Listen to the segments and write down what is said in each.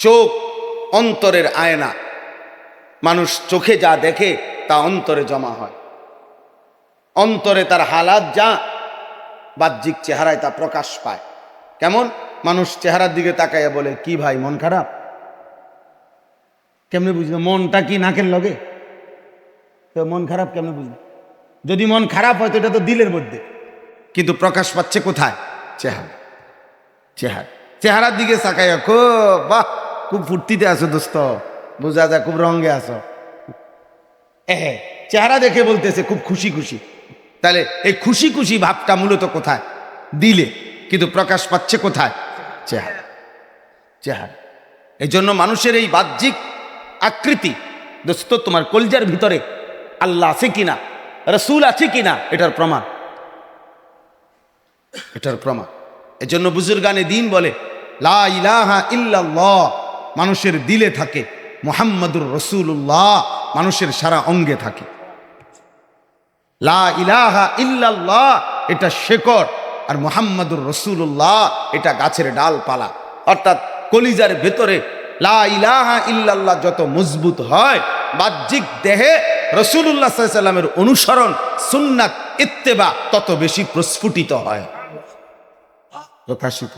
চোখ অন্তরের আয়না। মানুষ চোখে যা দেখে তা অন্তরে জমা হয়। অন্তরে তার হালাত যা, বাহ্যিক চেহারায় তা প্রকাশ পায়। কেমন? মানুষ চেহারার দিকে তাকাইয়া বলে, কি ভাই মন খারাপ? কেমনে বুঝলো? মনটা কি নাকের লগে? তো মন খারাপ কেমনে বুঝলো? যদি মন খারাপ হয় তো এটা তো দিলের মধ্যে, কিন্তু প্রকাশ পাচ্ছে কোথায়? চেহারা। চেহারা চেহারার দিকে তাকাইয়া খুব, বাহ খুব ফুর্তিতে আছো দোস্ত, বোঝা যায় খুব রঙে আছো। চেহারা দেখে বলতেছে খুব খুশি খুশি। তাহলে এই খুশি খুশি ভাবটা মূলত কোথায়? দিলে, কিন্তু প্রকাশ পাচ্ছে কোথায়? চেহারা। চেহারা। এই জন্য মানুষের এই বাহ্যিক আকৃতি, দোস্ত তোমার কলজার ভিতরে আল্লাহ আছে কিনা, রসুল আছে কিনা, এটার প্রমাণ। এটার প্রমাণ। এই জন্য বুজুর্গানে দিন বলে, লা ইলাহা ইল্লাল্লাহ মানুষের দিলে থাকে, মুহাম্মাদুর রাসূলুল্লাহ মানুষের সারা অঙ্গে থাকে। লা ইলাহা ইল্লাল্লাহ এটা শেকড়, আর মুহাম্মাদুর রাসূলুল্লাহ এটা গাছের ডালপালা। অর্থাৎ কলিজার ভেতরে লা ইলাহা ইল্লাল্লাহ যত মজবুত হয়, বাহ্যিক দেহে রাসূলুল্লাহ সাল্লাল্লাহু আলাইহি সাল্লামের অনুসরণ, সুন্নাত, ইত্তেবা তত বেশি প্রস্ফুটিত হয়, প্রকাশিত।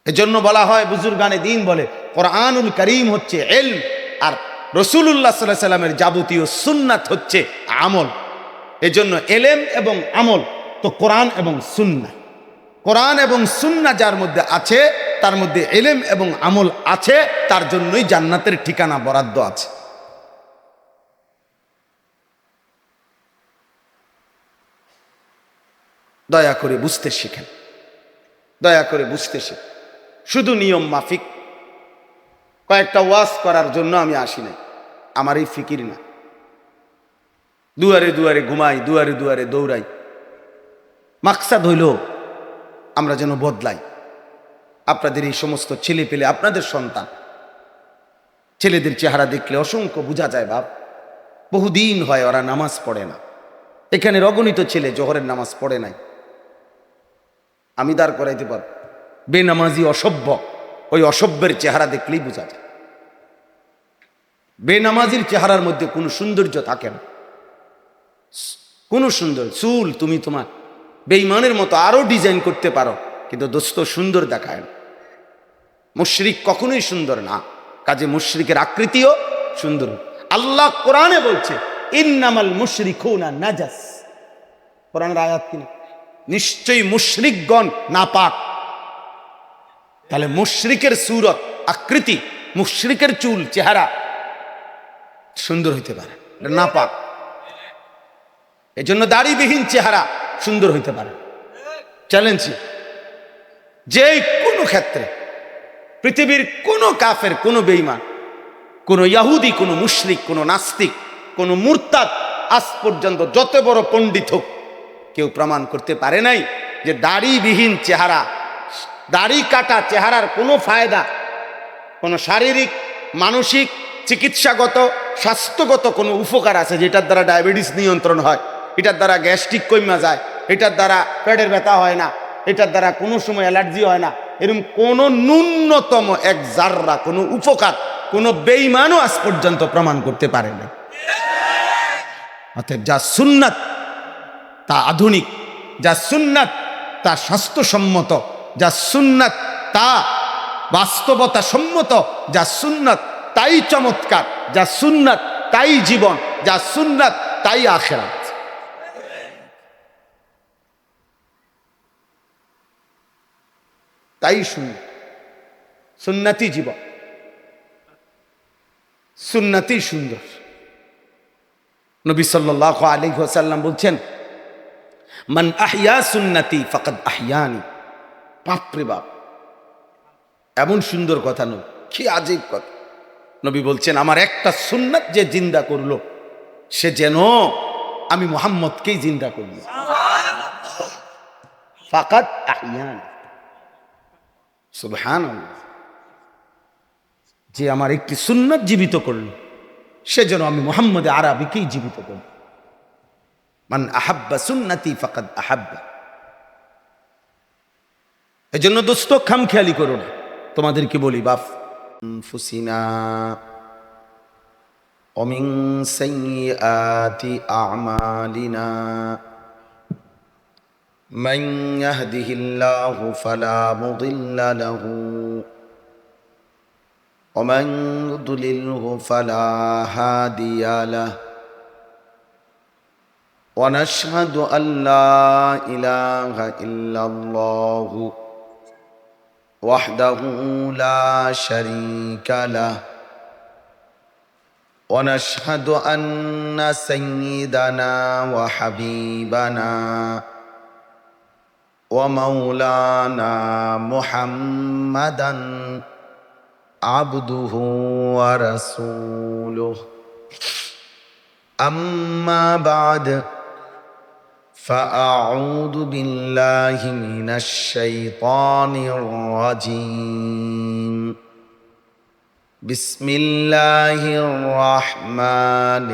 এজন্য বলা হয়, বুজুর্গানে দিন বলে, কোরআনুল কারীম হচ্ছে ইলম, আর রাসূলুল্লাহ সাল্লাল্লাহু আলাইহি সাল্লামের যাবতীয় সুন্নাত হচ্ছে আমল। এজন্য ইলম এবং আমল তো কোরআন এবং সুন্নাহ। কোরআন এবং সুন্নাহ যার মধ্যে আছে, তার মধ্যে ইলম এবং আমল আছে, তার জন্যই জান্নাতের ঠিকানা বরাদ্দ আছে। দয়া করে বুঝতে শিখেন, দয়া করে বুঝতে শিখেন। শুধু নিয়ম মাফিক কয়েকটা ওয়াজ করার জন্য আমি আসি নাই, আমার এই ফিকির না। দুয়ারে দুয়ারে ঘুমাই, দুয়ারে দুয়ারে দৌড়াই। মাকসাদ হইল আমরা যেন বদলাই। আপনাদের এই সমস্ত ছেলে পেলে, আপনাদের সন্তান, ছেলেদের চেহারা দেখলে অসংখ্য বোঝা যায় বাপ, বহুদিন হয় ওরা নামাজ পড়ে না। এখানে অগণিত ছেলে জোহরের নামাজ পড়ে নাই, আমি দাঁড় করাইতে পারব। বেনামাজি অসভ্য, ওই অসভ্যের চেহারা দেখলেই বোঝা যায়। বেনামাজির চেহারার মধ্যে কোনো সৌন্দর্য থাকে না, কোনো সুন্দর চুল তুমি তোমার বেঈমানের মতো আরো ডিজাইন করতে পারো, কিন্তু দোস্ত সুন্দর দেখায় না। মুশরিক কখনোই সুন্দর না, কাজে মুশরিকের আকৃতিও সুন্দর। আল্লাহ কোরআনে বলছে, ইন্নামাল মুশরিকুনা নাজাস। কোরআনের আয়াত কিনা, নিশ্চয়ই মুশরিকগণ নাপাক। তাহলে মুশরিকের সূরত, আকৃতি, মুশরিকের চুল, চেহারা সুন্দর হইতে পারে, নাপাক। এই জন্য দাড়িবিহীন চেহারা সুন্দর হইতে পারে। চ্যালেঞ্জ, যে কোনো ক্ষেত্রে পৃথিবীর কোনো কাফের, কোনো বেঈমান, কোনো ইহুদি, কোনো মুশরিক, কোনো নাস্তিক, কোনো মুরতাদ, আজ পর্যন্ত যত বড় পণ্ডিত হোক, কেউ প্রমাণ করতে পারে নাই যে দাড়িবিহীন চেহারা, দাড়ি কাটা চেহারার কোনো ফায়দা, কোনো শারীরিক, মানসিক, চিকিৎসাগত, স্বাস্থ্যগত কোনো উপকার আছে, যেটার দ্বারা ডায়াবেটিস নিয়ন্ত্রণ হয়, এটার দ্বারা গ্যাস্ট্রিক কমা যায়, এটার দ্বারা পেটের ব্যথা হয় না, এটার দ্বারা কোনো সময় অ্যালার্জি হয় না। এরকম কোনো ন্যূনতম এক জাররা কোনো উপকার কোনো বেঈমানও আজ পর্যন্ত প্রমাণ করতে পারে না। অতএব যা সুন্নাত তা আধুনিক, যা সুন্নাত তা স্বাস্থ্যসম্মত, যা সুন্নাত তা বাস্তবতা সম্মত, যা সুন্নাত তাই চমৎকার, যা সুন্নাত তাই জীবন, যা সুন্নাত তাই আখিরাত। তাই সুন্নতি জীবন, সুন্নতি সুন্দর। নবী সাল্লাল্লাহু আলাইহি ওয়াসাল্লাম বলছেন, মান আহইয়া সুন্নতি ফাকাদ আহইয়ানি। বাপরে বাপ, এমন সুন্দর কথা নয়, কি আজীব কথা। নবী বলছেন, আমার একটা সুন্নাত যে জিন্দা করলো, সে যেন আমি মুহাম্মদকেই জিন্দা করল। ফাকাদ আহইয়ানি, সুবহানাল্লাহ। যে আমার একটি সুন্নাত জীবিত করলো, সে যেন আমি মুহাম্মদ আরবিকেই জীবিত করল। মান আহাব্বা সুন্নতি ফাকাদ আহাব্বা। এজন্য দোস্ত খামখেয়ালি করো না, তোমাদেরকে বলি বাপ, ফুসিনা ومن سيئات أعمالنا من يهده الله فلا مضل له ومن يضلله فلا هادي له ونشهد أن لا إله إلا الله وحده لا شريك له ونشهد أن سيدنا وحبيبنا ومولانا محمدا عبده ورسوله أما بعد فأعوذ بالله من الشيطان الرجيم بسم الله الرحمن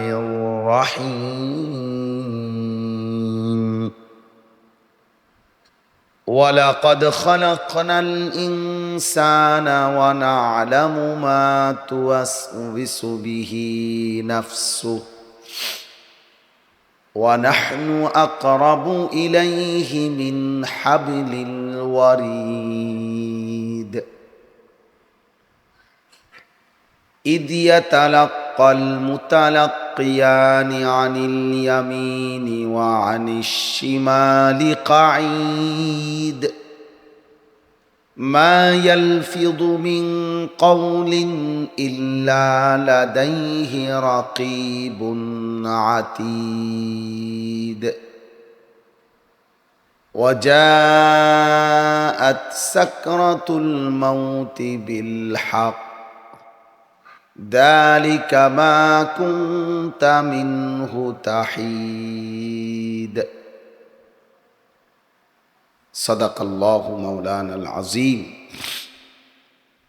الرحيم ولقد خلقنا الإنسان ونعلم ما توسوس به نفسه ونحن أقرب إليه من حبل الوريد إذ يتلقى المتلقيان عن اليمين وعن الشمال قعيد ما يلفظ من قول إلا لديه رقيب عتيد وجاءت سكرة الموت بالحق ذلك ما كنت منه تحيد صدق الله مولانا العظيم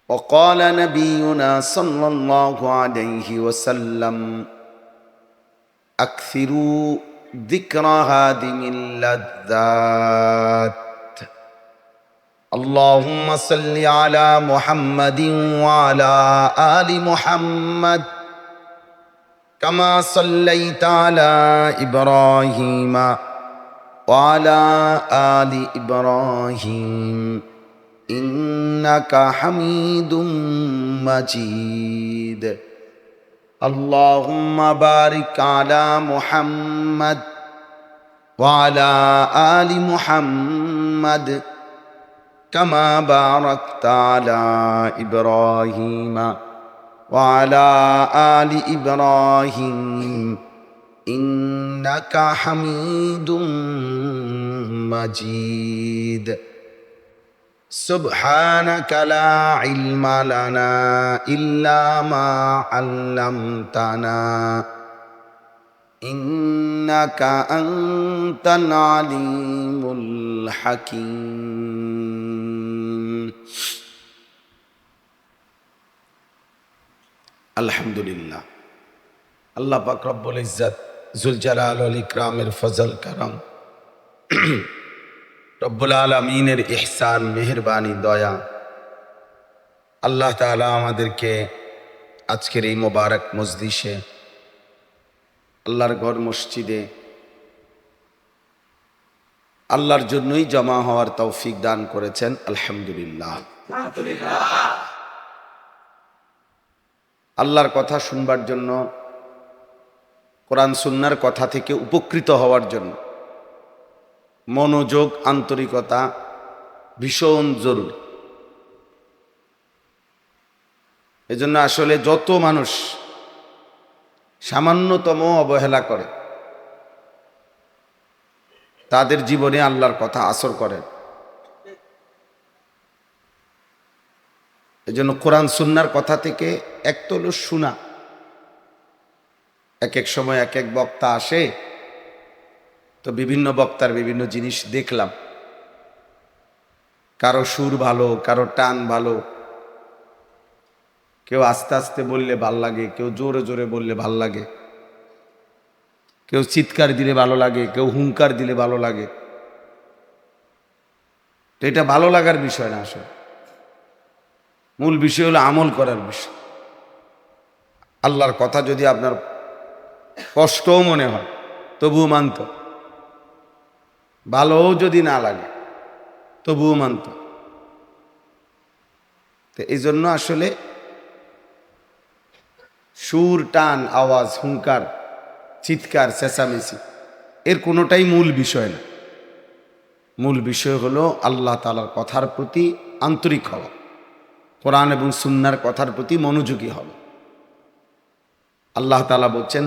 وقال نبينا صلى الله عليه وسلم أكثروا ذكر هادم اللذات اللهم صل على محمد وعلى آل محمد كما صليت على إبراهيم وعلى آل إبراهيم إنك حميد مجيد اللهم بارك على محمد وعلى آل محمد كما باركت على إبراهيم وعلى آل إبراهيم إنك حميد مجيد سبحانك لا علم لنا إلا ما علمتنا إنك أنت العليم الحكيم الحمد لله আল্লাহ পাক রব্বুল ইজ্জত জুল জালাল ওয়াল ইকরামের ফজল করম রব্বুল আলামিনের ইহসান মেহেরবানি দয়া আল্লাহ তাআলা আমাদেরকে আজকের এই মোবারক মজলিসে আল্লাহর ঘর মসজিদে আল্লাহর জন্যই জমা হওয়ার তৌফিক দান করেছেন আলহামদুলিল্লাহ। আল্লাহর কথা শুনবার জন্য, কোরআন সুন্নাহর কথা থেকে উপকৃত হওয়ার জন্য মনোযোগ আন্তরিকতা ভীষণ জরুরি। এজন্য আসলে যত মানুষ সামান্যতম অবহেলা করে তাদের জীবনে আল্লাহর কথা আসর করে। এজন্য কোরআন সুন্নাহর কথা থেকে এক তো হলো শোনা, এক এক সময় এক এক বক্তা আসে, তো বিভিন্ন বক্তার বিভিন্ন জিনিস দেখলাম, কারো সুর ভালো, কারো টান ভালো, কেউ আস্তে আস্তে বললে ভাল লাগে, কেউ জোরে জোরে বললে ভাল লাগে, কেউ চিৎকার দিলে ভালো লাগে, কেউ হুঙ্কার দিলে ভালো লাগে। তো এটা ভালো লাগার বিষয় না, আসলে মূল বিষয় হলো আমল করার বিষয়। আল্লাহর কথা যদি আপনার কষ্টও মনে হয় তবুও মানত, ভালোও যদি না লাগে তবুও মানত। তো এই জন্য আসলে সুর, টান, আওয়াজ, হুঙ্কার, চিৎকার, চেঁচামেচি এর কোনোটাই মূল বিষয় না। মূল বিষয় হলো আল্লাহ তাআলার কথার প্রতি আন্তরিক হওয়া, কোরআন এবং সুন্নাহর কথার প্রতি মনোযোগী হওয়া। আল্লাহ তাআলা বলছেন,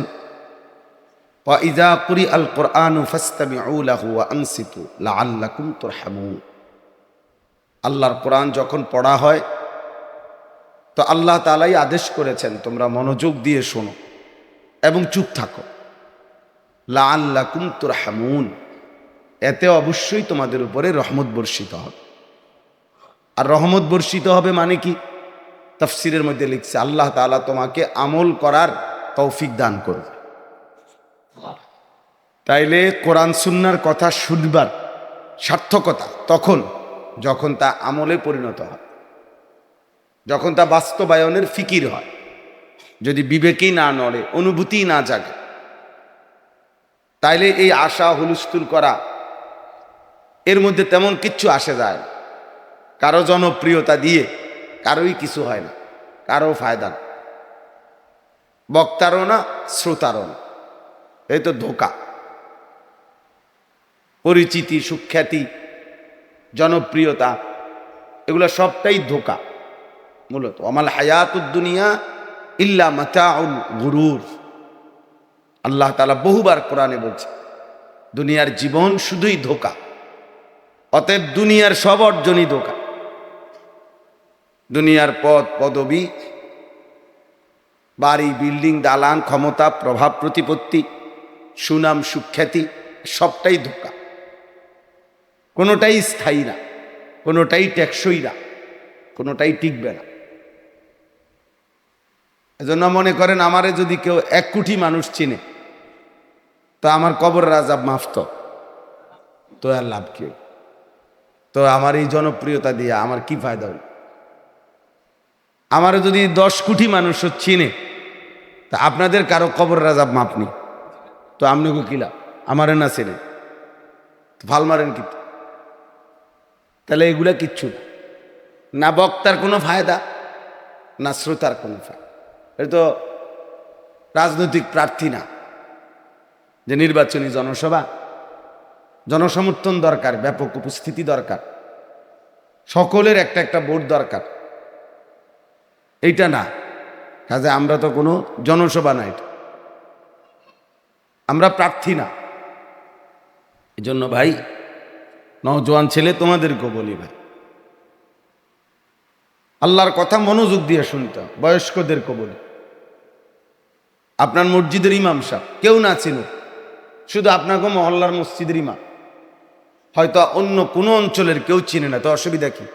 ওয়াইযা কুরিআল কুরআনু ফাসতামিউ লাহু ওয়া আনসিতু লাআল্লাকুম তুরহামুন। আল্লাহর কোরআন যখন পড়া হয় তো আল্লাহ তাআলাই আদেশ করেছেন তোমরা মনোযোগ দিয়ে শোনো এবং চুপ থাকো। লাআল্লাকুম তুরহামুন, এতে অবশ্যই তোমাদের উপরে রহমত বর্ষিত হবে। আর রহমত বর্ষিত হবে মানে কি? তাফসীরের মধ্যে লিখছে আল্লাহ তাআলা তোমাকে আমল করার তৌফিক দান করবে। তাইলে কোরআন সুন্নাহর কথা শুনবার সার্থকতা তখন যখন তা আমলে পরিণত হয়, যখন তা বাস্তবায়নের ফিকির হয়। যদি বিবেকেই না নড়ে, অনুভূতিই না জাগে, তাইলে এই আশা হুলস্থুল করা এর মধ্যে তেমন কিচ্ছু আসে যায় না। কারো জনপ্রিয়তা দিয়ে কারোই কিছু হয় না, কারো ফায়দা না, বক্তারও না, শ্রোতারও না। এই তো ধোঁকা। পরিচিতি, সুখ্যাতি, জনপ্রিয়তা এগুলো সবটাই ধোঁকা মূলত। আমাল হায়াতুদ দুনিয়া ইল্লা মাতাউল গুরুর। আল্লাহ তাআলা বহুবার কোরআনে বলছে দুনিয়ার জীবন শুধুই ধোঁকা। অতএব দুনিয়ার সব অর্জনই ধোঁকা। দুনিয়ার পদ, পদবি, বাড়ি, বিল্ডিং, দালান, ক্ষমতা, প্রভাব, প্রতিপত্তি, সুনাম, সুখ্যাতি সবটাই ধোঁকা। কোনোটাই স্থায়ী না, কোনোটাই টেকসই না, কোনোটাই টিকবে না। এজন্য মনে করেন আমারে যদি কেউ 1 কোটি মানুষ চিনে তো আমার কবরের আযাব মাফ তো আর লাভ কি? তো আমার এই জনপ্রিয়তা দিয়ে আমার কি ফায়দা হল? আমারে যদি 10 কোটি মানুষও চিনে তা আপনাদের কারো কবরের আযাব মাফ নেই, তো আপনাকে কি লাভ? আমারে না চেনে ফাল মারেন কি? তাহলে এগুলা কিচ্ছু না। না বক্তার কোনো ফায়দা, না শ্রোতার কোনো ফায়দা। এটা তো রাজনৈতিক প্রার্থী না যে নির্বাচনী জনসভা, জনসমর্থন দরকার, ব্যাপক উপস্থিতি দরকার, সকলের একটা একটা ভোট দরকার, এইটা না। কাজে আমরা তো কোনো জনসভা না, এটা আমরা প্রার্থী না। এই জন্য ভাই, নওজোয়ান ছেলে তোমাদেরকেও বলি ভাই, আল্লাহর কথা মনোযোগ দিয়ে শুনতে হবে। বয়স্কদেরকে বলি, আপনার মসজিদের ইমাম সাহেব কেউ না চিনুক, শুধু আপনাকে মহল্লার মসজিদের ইমাম, হয়তো অন্য কোনো অঞ্চলের কেউ চিনে না, তো অসুবিধা কি?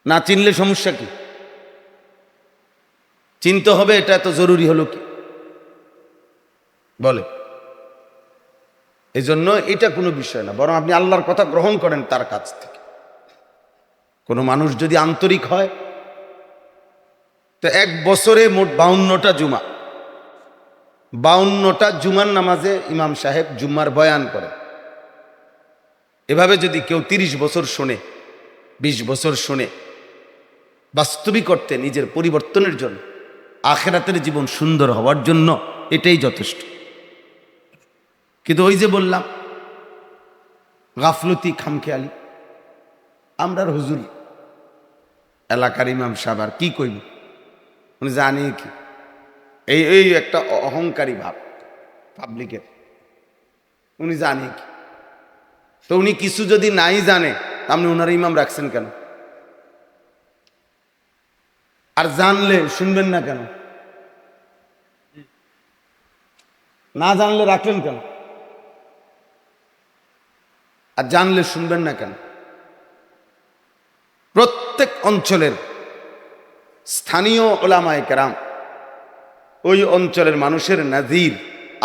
না চিনলে সমস্যা কি? চিনতে হবে, এটা এত জরুরি হলো কি বলে? এই জন্য এটা কোনো বিষয় না, বরং আপনি আল্লাহর কথা গ্রহণ করেন তার কাছ থেকে। কোনো মানুষ যদি আন্তরিক হয় তো 1 বছরে মোট 52টা জুমা, 52টা জুমার নামাজে ইমাম সাহেব জুম্মার বয়ান করে। এভাবে যদি কেউ 30 বছর শোনে, 20 বছর শোনে, বাস্তবিক অর্থে নিজের পরিবর্তনের জন্য, আখিরাতের জীবন সুন্দর হওয়ার জন্য এটাই যথেষ্ট। কিন্তু ওই যে বললাম গাফলতি, খামখেয়ালি, আমরার হুজুর এলাকার ইমাম সাহেব আর কি কইব, উনি জানি কি, এই একটা অহংকারী ভাব পাবলিকের। উনি জানি কি? তো উনি কিছু যদি নাই জানে আপনি ওনার ইমাম রাখছেন কেন? আর জানলে শুনবেন না কেন? না জানলে রাখলেন কেন? আর জানলে শুনবেন না কেন? প্রত্যেক অঞ্চলের স্থানীয় ওলামায়ে কেরাম, ওই অঞ্চলের মানুষের নাজির,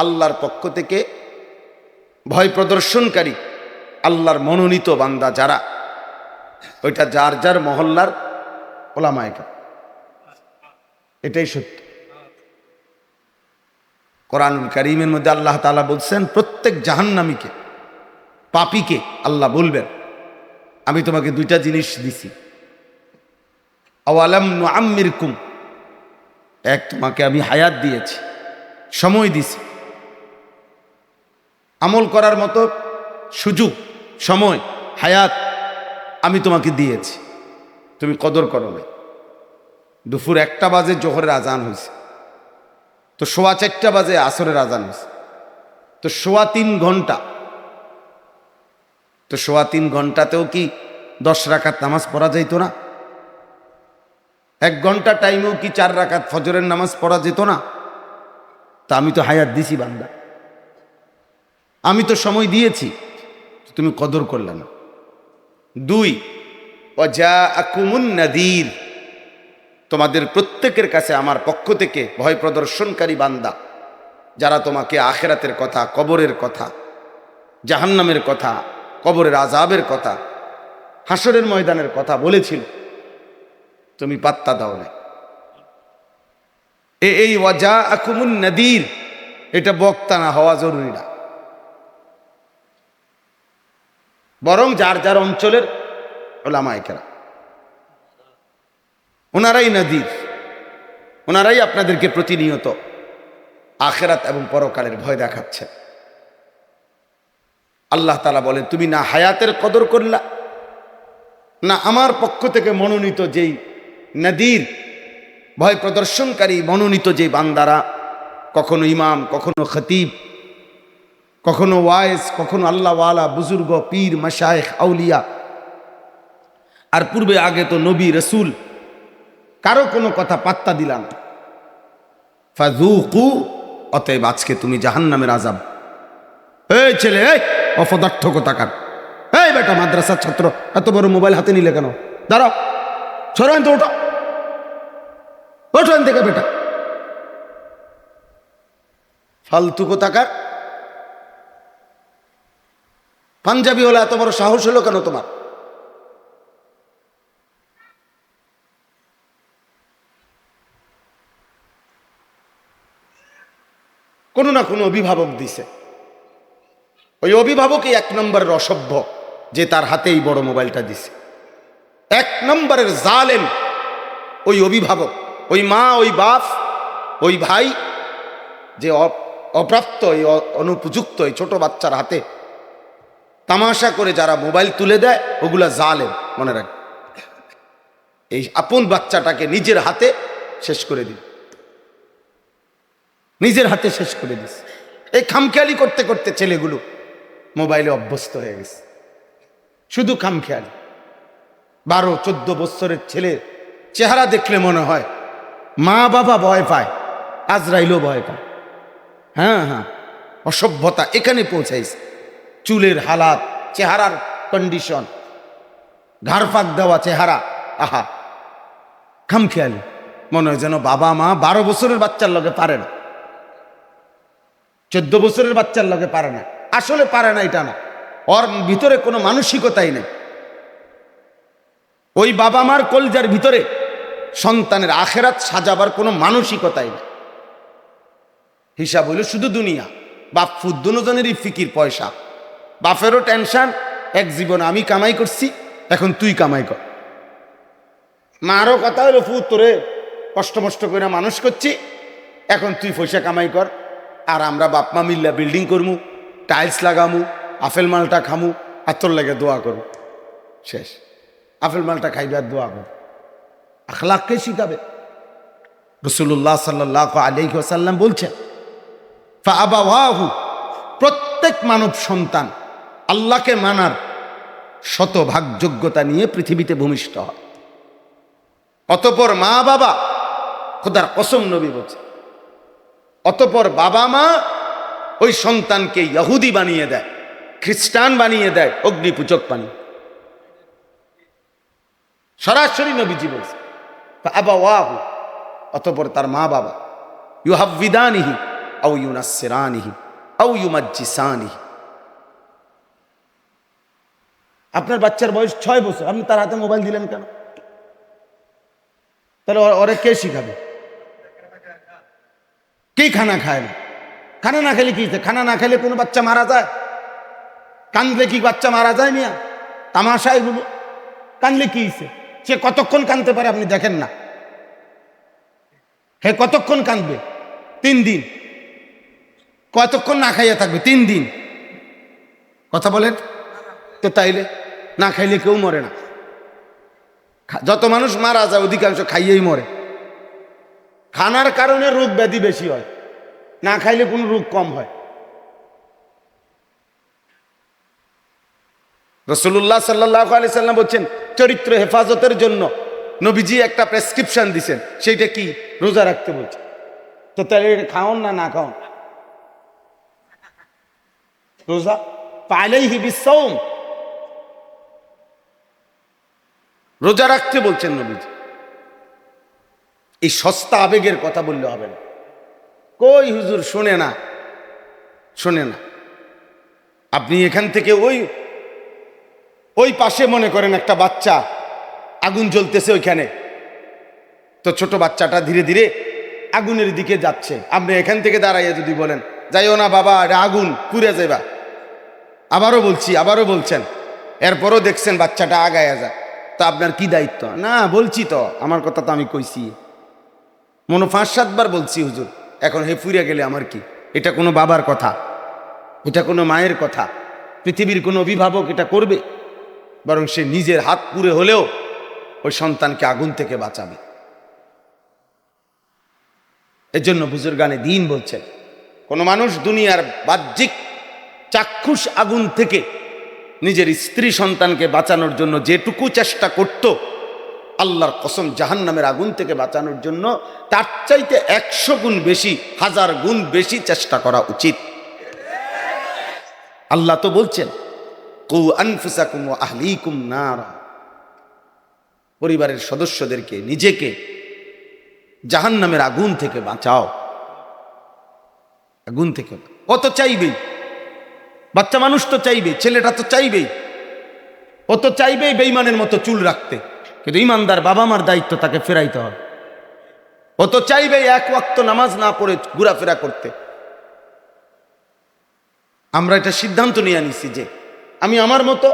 আল্লাহর পক্ষ থেকে ভয় প্রদর্শনকারী, আল্লাহর মনোনীত বান্দা যারা, ওইটা যার যার মহল্লার ওলামায়ে কেরাম, এটাই সত্য। কোরআনুল কারীমের মধ্যে আল্লাহ তাআলা বলছেন প্রত্যেক জাহান্নামীকে, পাপীকে আল্লাহ বলবেন আমি তোমাকে দুইটা জিনিস দিছি। আওয়ালাম নুআম্মিরকুম, এক তোমাকে আমি হায়াত দিয়েছি, সময় দিছি, আমল করার মতো সুযোগ, সময়, হায়াত আমি তোমাকে দিয়েছি, তুমি কদর করো না। দুপুর 1টা বাজে জোহরের আজান হয়েছে, তো 4:15 বাজে আসরের আজান হয়েছে, তো 3.25 ঘন্টা, তো 3.25 ঘন্টাতেও কি 10 রাকাত নামাজ পড়া যাইতো না? 1 ঘন্টা টাইমেও কি 4 রাকাত ফজরের নামাজ পড়া যেত না? তা আমি তো হায়াত দিছি বান্দা, আমি তো সময় দিয়েছি, তুমি কদর করলে না। 2, ওয়াজাআকুমুন নাযীর, তোমাদের প্রত্যেকের কাছে আমার পক্ষ থেকে ভয় প্রদর্শনকারী বান্দা, যারা তোমাকে আখিরাতের কথা, কবরের কথা, জাহান্নামের কথা, কবরের আযাবের কথা, হাসরের ময়দানের কথা বলেছিল, তুমি পাত্তা দাও না। এই ওয়াজাআকুমুন নাযীর, এটা বক্তা না হওয়া জরুরি না, বরং যার যার অঞ্চলের উলামায়ে কেরাম ওনারাই নাযীর, ওনারাই আপনাদেরকে প্রতিনিয়ত আখিরাত এবং পরকালের ভয় দেখাচ্ছে। আল্লাহ তাআলা বলেন তুমি না হায়াতের কদর করলা, না আমার পক্ষ থেকে মনোনীত যেই নাযীর, ভয় প্রদর্শনকারী মনোনীত যে বান্দারা, কখনো ইমাম, কখনো খতিব, কখনো ওয়াইজ, কখনো আল্লাহওয়ালা, বুজুর্গ, পীর, মাশায়েখ, আউলিয়া, আর পূর্বে আগে তো নবী রসুল, কারো কোনো কথা পাত্তা দিলা না। ফাযুকু, অতএব আজকে তুমি জাহান্নামের আযাব। এই ছেলে, এই অপদার্থ কোথাকার, এই বেটা মাদ্রাসার ছাত্র, এত বড় মোবাইল হাতে নিলে কেন? দাঁড়াও, সরেন তো, ওঠো, ওঠেন থেকে বেটা, ফালতু কোথাকার। পাঞ্জাবি হলে এত বড় সাহস হলো কেন তোমার? কোনো না কোনো অভিভাবক দিছে, ওই অভিভাবকই 1 নম্বরের অসভ্য, যে তার হাতেই বড় মোবাইলটা দিছে। 1 নম্বরের জালেম ওই অভিভাবক, ওই মা, ওই বাপ, ওই ভাই, যে অপ্রাপ্ত, অনুপযুক্ত এই ছোট বাচ্চার হাতে তামাশা করে যারা মোবাইল তুলে দেয়, ওগুলা জালেম। মনে রাখ, এই আপন বাচ্চাটাকে নিজের হাতে শেষ করে দিন, নিজের হাতে শেষ করে দিস। এই খামখেয়ালি করতে করতে ছেলেগুলো মোবাইলে অভ্যস্ত হয়ে গেছে, শুধু খামখেয়ালি। 12-14 বছরের ছেলে চেহারা দেখলে মনে হয় মা বাবা ভয় পায়, আজরাইলও ভয় পায়। হ্যাঁ হ্যাঁ, অসভ্যতা এখানে পৌঁছাইছে। চুলের হালাত, চেহারার কন্ডিশন, ঘাড় ফাঁক দেওয়া চেহারা, আহা, খামখেয়ালি। মনে হয় যেন বাবা মা 12 বছরের বাচ্চার লগে পারে না, 14 বছরের বাচ্চার লগে পারে না। আসলে পারে না এটা না, ওর ভিতরে কোনো মানসিকতাই নেই। ওই বাবা মার কলজার ভিতরে সন্তানের আখেরাত সাজাবার কোনো মানসিকতাই নেই। হিসাব হইল শুধু দুনিয়া, বাপ ফুদ দুজনেরই ফিকির পয়সা। বাপেরও টেনশন, এক জীবন আমি কামাই করছি, এখন তুই কামাই কর। মারও কথা হইল ফুদ তোরে কষ্ট মষ্ট করে মানুষ করছি, এখন তুই পয়সা কামাই কর। আর আমরা বাপ মা মিল্লা বিল্ডিং করমু, টাইলস লাগামু, আপেল মালটা খামু, আর তোর লাগে দোয়া করু। শেষ, আপেল মালটা খাইবে আর দোয়া কর। আখলাককে শিখাবে। রাসূলুল্লাহ সাল্লাল্লাহু আলাইহি ওয়াসাল্লাম বলছেন, ফাআবাওয়াহু, প্রত্যেক মানব সন্তান আল্লাহকে মানার শতভাগ যোগ্যতা নিয়ে পৃথিবীতে ভূমিষ্ঠ হয়। অতঃপর মা বাবা, খোদার কসম নবী বলছে, অতঃপর বাবা মা ওই সন্তানকে ইহুদি বানিয়ে দেয়, খ্রিস্টান বানিয়ে দেয়, অগ্নিপূজক বানিয়ে। সরাসরি নবীজি বলছে ফাআবাওয়াহু, অতঃপর তার মা বাবা, ইউহাব্বিদানিহি আও ইউনাসসিরানিহি আও ইউমাজ্জিসানিহি। আপনার বাচ্চার বয়স 6 বছর, আপনি তার হাতে মোবাইল দিলেন কেন? তাহলে ওরে কে শিখাবে? কে খানা খায় না? খানা না খেলে কি? খানা না খেলে কোনো বাচ্চা মারা যায়? কান্দলে কি বাচ্চা মারা যায় মিয়া? তামাশা এগুলো। কান্দলে কি হয়েছে? সে কতক্ষণ কাঁদতে পারে আপনি দেখেন না? হে কতক্ষণ কাঁদবে? 3 দিন। কতক্ষণ না খাইয়া থাকবে? 3 দিন। কথা বলেন তো। তাইলে না খাইলে কেউ মরে না। যত মানুষ মারা যায় অধিকাংশ খাইয়েই মরে। খানার কারণে রোগ ব্যাধি বেশি হয়, না খাইলে কোনো রোগ কম হয়। রাসূলুল্লাহ সাল্লাল্লাহু আলাইহি সাল্লাম বলছেন চরিত্র হেফাজতের জন্য নবীজি একটা প্রেসক্রিপশন দিয়েছেন। সেইটা কি? রোজা রাখতে বলছে। তো তাহলে খাওন না না খাওন? রোজা ফালাইহি বিসসাওম, রোজা রাখতে বলছেন নবীজি। এই সস্তা আবেগের কথা বললে হবে না। কই হুজুর শোনে না, শোনে না। আপনি এখান থেকে ওই পাশে মনে করেন একটা বাচ্চা, আগুন জ্বলতেছে ওইখানে, তো ছোট বাচ্চাটা ধীরে ধীরে আগুনের দিকে যাচ্ছে। আপনি এখান থেকে দাঁড়াইয়া যদি বলেন যাইও না বাবা, এটা আগুন, পুড়ে যাইবা, আবারও বলছি, আবারও বলছেন, এরপরও দেখছেন বাচ্চাটা আগায়া যায়, তো আপনার কি দায়িত্ব? না বলছি তো, আমার কথা তো আমি কইছি, মনে 5-7 বার বলছি হুজুর, এখন হে ফুরে গেলে আমার কি? এটা কোনো বাবার কথা? এটা কোনো মায়ের কথা? পৃথিবীর কোনো অভিভাবক এটা করবে? বরং সে নিজের হাত পুড়ে হলেও ওই সন্তানকে আগুন থেকে বাঁচাবে। এজন্য বুজুর্গানে দিন বলছেন, কোন মানুষ দুনিয়ার বাহ্যিক চাক্ষুষ আগুন থেকে নিজের স্ত্রী সন্তানকে বাঁচানোর জন্য যেটুকু চেষ্টা করত, আল্লাহর কসম জাহান্নামের আগুন থেকে বাঁচানোর জন্য তার চাইতে 100 গুণ বেশি, 1000 গুণ বেশি চেষ্টা করা উচিত। আল্লাহ তো বলছেন কু আনফুসাকুম ওয়া আহলিকুম নারা, পরিবারের সদস্যদেরকে, নিজেকে জাহান্নামের আগুন থেকে বাঁচাও। আগুন থেকে ও তো চাইবেই, বাচ্চা মানুষ তো চাইবেই, ছেলেটা তো চাইবেই, ও তো চাইবেই বেঈমানের মতো চুল রাখতে, কিন্তু ইমানদার বাবা মার দায়িত্ব তাকে ফেরাইতে হবে। ও তো চাইবেই 1 ওয়াক্ত নামাজ না পড়ে ঘোরাফেরা করতে। আমরা এটা সিদ্ধান্ত নিয়ে নিছি যে আমি আমার মতো,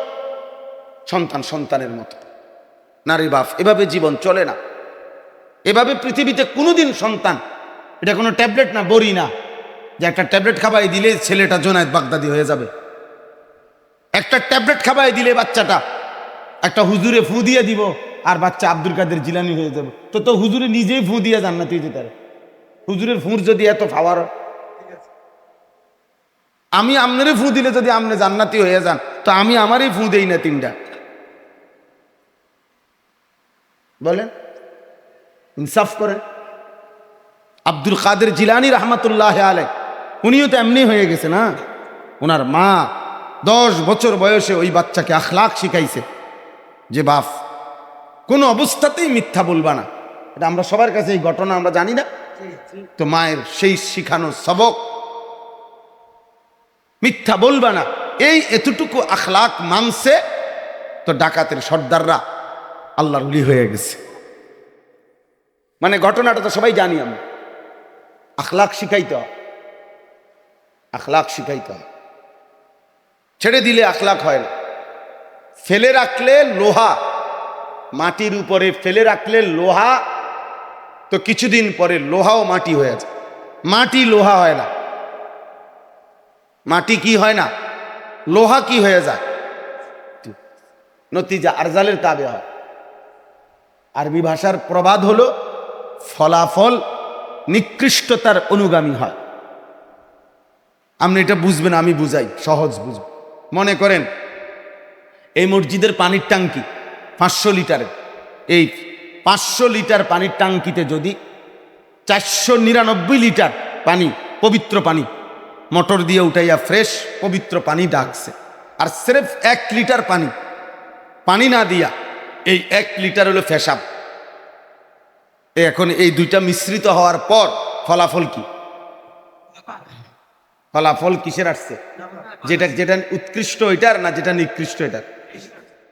সন্তান সন্তানের মতো। নারী বাপ এভাবে জীবন চলে না। এভাবে পৃথিবীতে কোনোদিন সন্তান, এটা কোনো ট্যাবলেট না, বড়ি না, যে একটা ট্যাবলেট খাবাই দিলে ছেলেটা জোনায়েদ বাগদাদি হয়ে যাবে। একটা ট্যাবলেট খাবাই দিলে বাচ্চাটা একটা হুজুরে ফু দিয়ে দিব আর বাচ্চা আব্দুল কাদের জিলানি হয়ে যাবে। তো হুজুরে নিজেই ফু দিয়ে জান্নাতি হইতে পারে। হুজুরের ফুর যদি এত পাওয়ার, আমি আমনেরে ফু দিলে যদি আমনে জান্নাতি হয়ে যান, তো আমি আমারই ফু দেই না 3টা? বলেন, ইনসাফ করেন। আব্দুল কাদের জিলানী রহমাতুল্লাহ আলাইহি, উনিও তো এমনি হয়ে গেছে না। ওনার মা 10 বছর বয়সে ওই বাচ্চাকে আখলাক শিখাইছে যে বাপ কোনো অবস্থাতেই মিথ্যা বলবা না। এটা আমরা সবার কাছে এই ঘটনা আমরা জানি না, তো মায়ের সেই শিখানো সবক, মিথ্যা বলবা না, এই এতটুকু আখলাক মানছে, তো ডাকাতের সর্দাররা আল্লাহর ওলি হয়ে গেছে। মানে ঘটনাটা তো সবাই জানি আমরা। আখলাক শিখাইতে হয়, আখলাক শিখাইতে হয়। ছেড়ে দিলে আখলাক হয় না। ফেলে রাখলে লোহা, মাটির উপরে ফেলে রাখলে লোহা, তো কিছুদিন পরে লোহাও মাটি হয়ে যায়। মাটি লোহা হয় না। মাটি কি হয় না, লোহা কি হয়ে যায়? নতিজা আরজালের তাবে হয়। আরবি ভাষার প্রবাদ হলো ফলাফল নিকৃষ্টতার অনুগামী হয়। আপনি এটা বুঝবেন, আমি বুঝাই, সহজ বুঝব। মনে করেন এই মসজিদের পানির ট্যাঙ্কি 500 লিটারের, এই 500 লিটার পানির ট্যাঙ্কিতে যদি 499 লিটার পানি, পবিত্র পানি, মোটর দিয়ে উঠাইয়া ফ্রেশ পবিত্র পানি ডাকছে, আর সির্ফ 1 লিটার পানি, পানি না দিয়া এই 1 লিটার হলো পেশাব। এখন এই দুইটা মিশ্রিত হওয়ার পর ফলাফল কি? ফলাফল কিসের আসছে? যেটা উৎকৃষ্ট এটার, না যেটা নিকৃষ্ট এটার?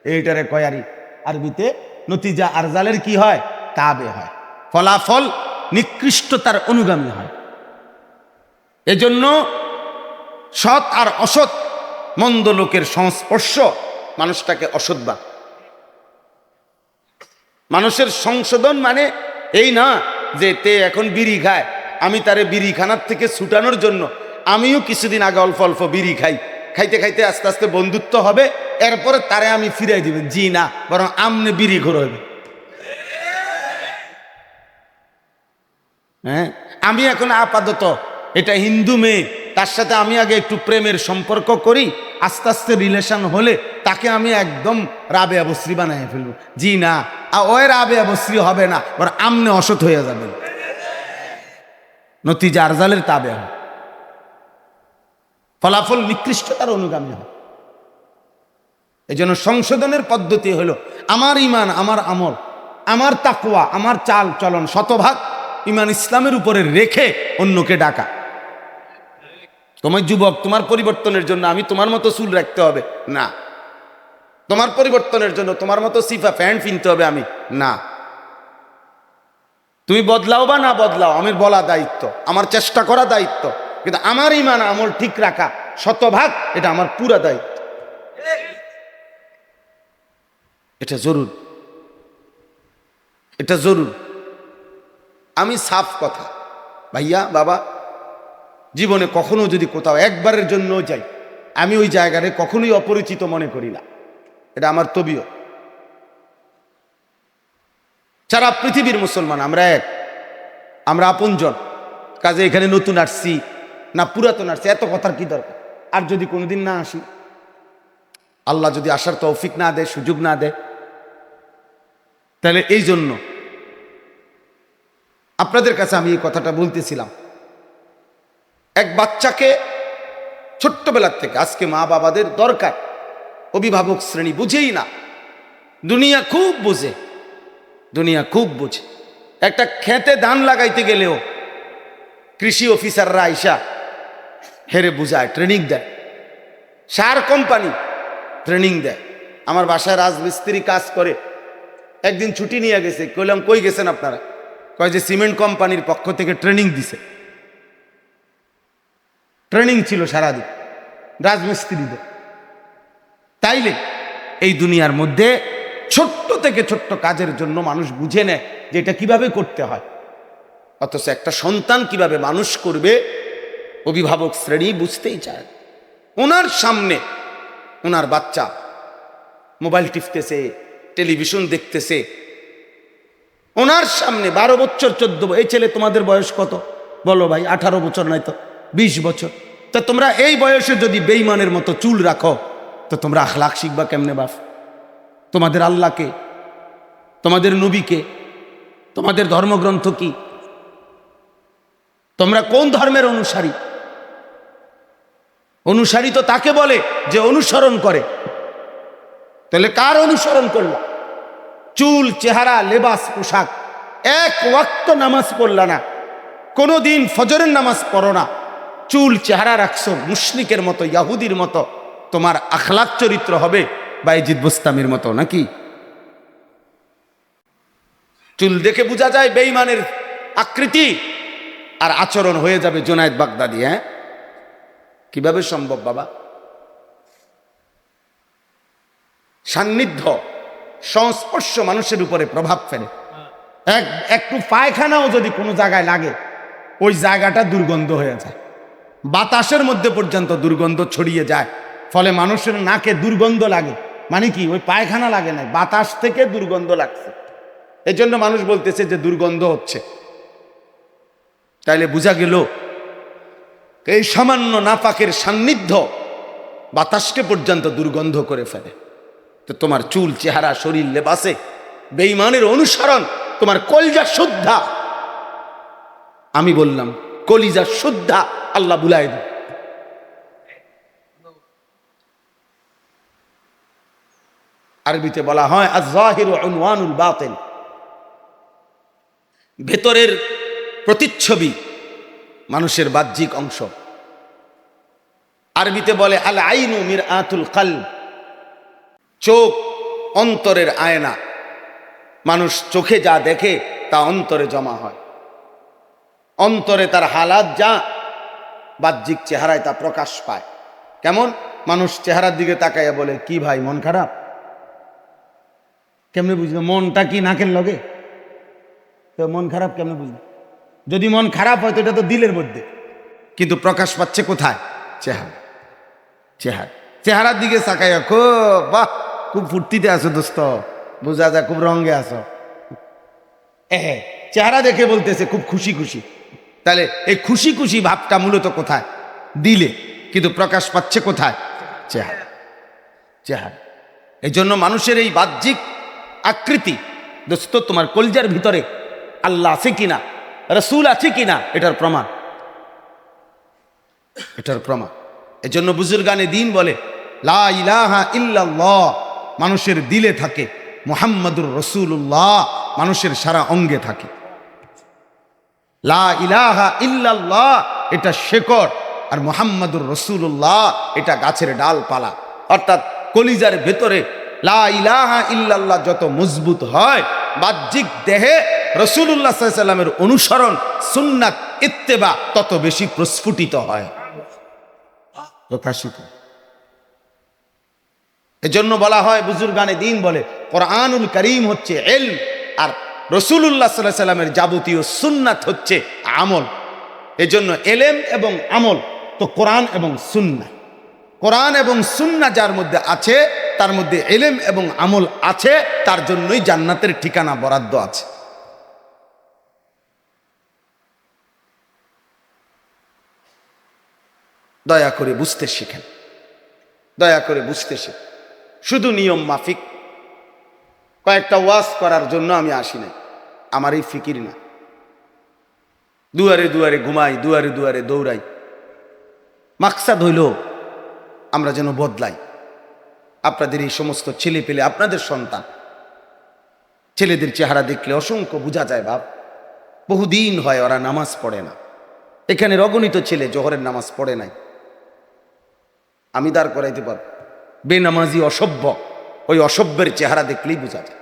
এইটারে কয়ারি আরবিতে নতিজা আরজালের কি হয়? তাবে হয়। ফলাফল নিকৃষ্টতার অনুগামী হয়। এজন্য সৎ আর অসৎ মন্দ লোকের সংস্পর্শ মানুষটাকে অসৎ বানায়। মানুষের সংশোধন মানে এই না যে তে এখন বিড়ি খায়, আমি তারে বিড়ি খানার থেকে ছুটানোর জন্য আমিও কিছুদিন আগে অল্প অল্প বিড়ি খাই, খাইতে খাইতে আস্তে আস্তে বন্ধুত্ব হবে, এরপরে তারে আমি ফিরাই দিবেন। জি না, বরং আমনে বিড়ি ঘোর হবে। হ্যাঁ, আমি এখন আপাতত এটা হিন্দু মেয়ে, তার সাথে আমি আগে একটু প্রেমের সম্পর্ক করি, আস্তে আস্তে রিলেশন হলে তাকে আমি একদম রাবেয়া বস্রী বানাই ফেলবো। জি না, ওই রাবেয়া বস্রী হবে না, বরং আমনে অসৎ হয়ে যাবেন, নতিজা আরজালের তাবে হয়, ফলাফল নিকৃষ্টতার অনুগামী হয়। এই জন্য সংশোধনের পদ্ধতি হলো আমার ইমান, আমার আমল, আমার তাকওয়া, আমার চাল চলন শতভাগ ইমান ইসলামের উপরে রেখে অন্যকে ডাকা। তোমার যুবক, তোমার পরিবর্তনের জন্য আমি তোমার মতো চুল রাখতে হবে না, তোমার পরিবর্তনের জন্য তোমার মতো সিফা প্যান্ট কিনতে হবে আমি না। তুমি বদলাও বা না বদলাও, আমার বলা দায়িত্ব, আমার চেষ্টা করা দায়িত্ব, কিন্তু আমার ইমান আমল ঠিক রাখা শতভাগ এটা আমার পুরা দায়িত্ব, এটা জরুর, এটা জরুর। আমি সাফ কথা, ভাইয়া বাবা, জীবনে কখনো যদি কোথাও একবারের জন্য যাই, আমি ওই জায়গায় কখনোই অপরিচিত মনে করি না, এটা আমার তবিয়ত। সারা পৃথিবীর মুসলমান আমরা এক, আমরা আপনজন, কাজে এখানে নতুন আসছি না পুরাতন আসছি এত কথার কি দরকার। আর যদি কোনোদিন না আসি, আল্লাহ যদি আসার তৌফিক না দেয়, সুযোগ না দেয়, তাহলে এই জন্য আপনাদের কাছে আমি এই কথাটা বলতেছিলাম। এক বাচ্চাকে ছোট্টবেলার থেকে, আজকে মা বাবাদের দরকার, অভিভাবক শ্রেণী বুঝেই না, দুনিয়া খুব বোঝে, দুনিয়া খুব বোঝে। একটা খেতে ধান লাগাইতে গেলেও কৃষি অফিসাররা আইসা হেরে বুঝায়, ট্রেনিং দেয়, সার কোম্পানি ট্রেনিং দেয়। আমার বাসায় রাজমিস্ত্রি কাজ করে, একদিন ছুটি নিয়ে গেছে, কইলাম কই গেছেন আপনারা? কয় যে সিমেন্ট কোম্পানির পক্ষ থেকে ট্রেনিং দিছে। ট্রেনিং ছিল সারাদিন রাজমিস্ত্রিদের। তাইলে এই দুনিয়ার মধ্যে ছোট্ট থেকে ছোট্ট কাজের জন্য মানুষ বুঝে নেয় যে এটা কিভাবে করতে হয়, অথচ একটা সন্তান কিভাবে মানুষ করবে অভিভাবক শ্রেণী বুঝতেই চায়। ওনার সামনে ওনার বাচ্চা মোবাইল টিপতেছে, টেলিভিশন দেখতেছে, ওনার সামনে 12 বছর 14, এই ছেলে তোমাদের বয়স কত বলো ভাই? 18 বছর নয় তো 20 বছর। তা তোমরা এই বয়সে যদি বেঈমানের মতো চুল রাখো, তো তোমরা আখলাক শিখবা কেমনে বাপ? তোমাদের আল্লাহকে, তোমাদের নবীকে, তোমাদের ধর্মগ্রন্থ কি? তোমরা কোন ধর্মের অনুসারী? অনুসারী তো তাকে বলে যে অনুসরণ করে। তাহলে কার অনুসরণ করলা? চুল, চেহারা, লেবাস, পোশাক, এক ওয়াক্ত নামাজ পড়লা না, কোনোদিন ফজরের নামাজ পড়ো না, চুল চেহারা রাখছো মুশরিকের মতো, ইয়াহুদির মতো, তোমার আখলাক চরিত্র হবে বাইজিদ বুস্তামির মতো নাকি? চুল দেখে বোঝা যায় বেঈমানের আকৃতি, আর আচরণ হয়ে যাবে জুনায়েদ বাগদাদি। হ্যাঁ, কিভাবে সম্ভব বাবা? সান্নিধ্য, সংস্পর্শ মানুষের উপরে প্রভাব ফেলে। একটু পায়খানাও যদি কোনো জায়গায় লাগে, ওই জায়গাটা দুর্গন্ধ হয়ে যায়, বাতাসের মধ্যে পর্যন্ত দুর্গন্ধ ছড়িয়ে যায়, ফলে মানুষের নাকে দুর্গন্ধ লাগে। মানে কি? ওই পায়খানা লাগে না, বাতাস থেকে দুর্গন্ধ লাগছে, এই জন্য মানুষ বলতেছে যে দুর্গন্ধ হচ্ছে। তাইলে বোঝা গেল এই সামান্য নাপাকের সান্নিধ্য বাতাসকে পর্যন্ত দুর্গন্ধ করে ফেলে। তো তোমার চুল, চেহারা, শরীর, লেবাসে বেঈমানের অনুসরণ, তোমার কলিজা শুদ্ধা, আমি বললাম কলিজা শুদ্ধা আল্লাহ বুলাই দেন। আরবিতে বলা হয় আয-যাহিরু উনওয়ানুল বাতিন, ভেতরের প্রতিচ্ছবি মানুষের বাহ্যিক অংশ। আরবিতে বলে আল আইনু মিরআতুল কলব, চোখ অন্তরের আয়না। মানুষ চোখে যা দেখে তা অন্তরে জমা হয়। অন্তরে তার হালাত যা, বাহ্যিক চেহারায় তা প্রকাশ পায়। কেমন? মানুষ চেহারার দিকে তাকাইয়া বলে, কি ভাই মন খারাপ? কেমনে বুঝলো মনটা কি নাকের লগে? তো মন খারাপ কেমনে বুঝলো? যদি মন খারাপ হয় তো এটা তো দিলের মধ্যে, কিন্তু প্রকাশ পাচ্ছে কোথায়? চেহারা। চেহারা, চেহারার দিকে তাকাইয়া খুব বাহ, খুব ফুর্তিতে আছো দোস্ত, বোঝা যায় খুব রঙে আছো। চেহারা দেখে বলতেছে খুব খুশি খুশি। তাহলে এই খুশি খুশি ভাবটা মূলত কোথায়? দিলে, কিন্তু প্রকাশ পাচ্ছে কোথায়? চেহারা। চেহারা। এই জন্য মানুষের এই বাহ্যিক আকৃতি, দোস্ত তোমার কলজার ভিতরে আল্লাহ আছে কিনা, রসুল আছে কিনা, এটার প্রমাণ। এটার প্রমাণ। এই জন্য বুজুর্গানে দিন বলে, লা ইলাহা ইল্লাল্লাহ মানুষের দিলে থাকে, মুহাম্মাদুর রাসূলুল্লাহ মানুষের সারা অঙ্গে থাকে। লা ইলাহা ইল্লাল্লাহ এটা শেকড়, আর মুহাম্মাদুর রাসূলুল্লাহ এটা গাছের ডালপালা। অর্থাৎ কলিজার ভেতরে লা ইলাহা ইল্লাল্লাহ যত মজবুত হয়, বাহ্যিক দেহে রাসূলুল্লাহ সাল্লাল্লাহু আলাইহি সাল্লামের অনুসরণ, সুন্নাত, ইত্তেবা তত বেশি প্রস্ফুটিত হয়, প্রকাশিত। এজন্য বলা হয়, বুজুর্গানে দিন বলে, কোরআনুল কারীম হচ্ছে ইলম, আর রাসূলুল্লাহ সাল্লাল্লাহু আলাইহি সাল্লামের যাবতীয় সুন্নাত হচ্ছে আমল। এজন্য ইলম এবং আমল তো কোরআন এবং সুন্নাহ। কোরআন এবং সুন্নাহ যার মধ্যে আছে, তার মধ্যে ইলম এবং আমল আছে, তার জন্যই জান্নাতের ঠিকানা বরাদ্দ আছে। দয়া করে বুঝতে শিখেন, দয়া করে বুঝতে শিখেন। শুধু নিয়ম মাফিক কয়েকটা ওয়াজ করার জন্য আমি আসি নাই, আমার এই ফিকির না। দুয়ারে দুয়ারে ঘুমাই, দুয়ারে দুয়ারে দৌড়াই। মাকসাদ হইল আমরা যেন বদলাই। আপনাদের এই সমস্ত ছেলে পেলে, আপনাদের সন্তান, ছেলেদের চেহারা দেখলে অসংখ্য বোঝা যায় বাপ, বহুদিন হয় ওরা নামাজ পড়ে না। এখানে অগণিত ছেলে জোহরের নামাজ পড়ে নাই, আমি দাঁড় করাইতে পারব। বেনামাজি অসভ্য, ওই অসভ্যের চেহারা দেখলেই বোঝা যায়।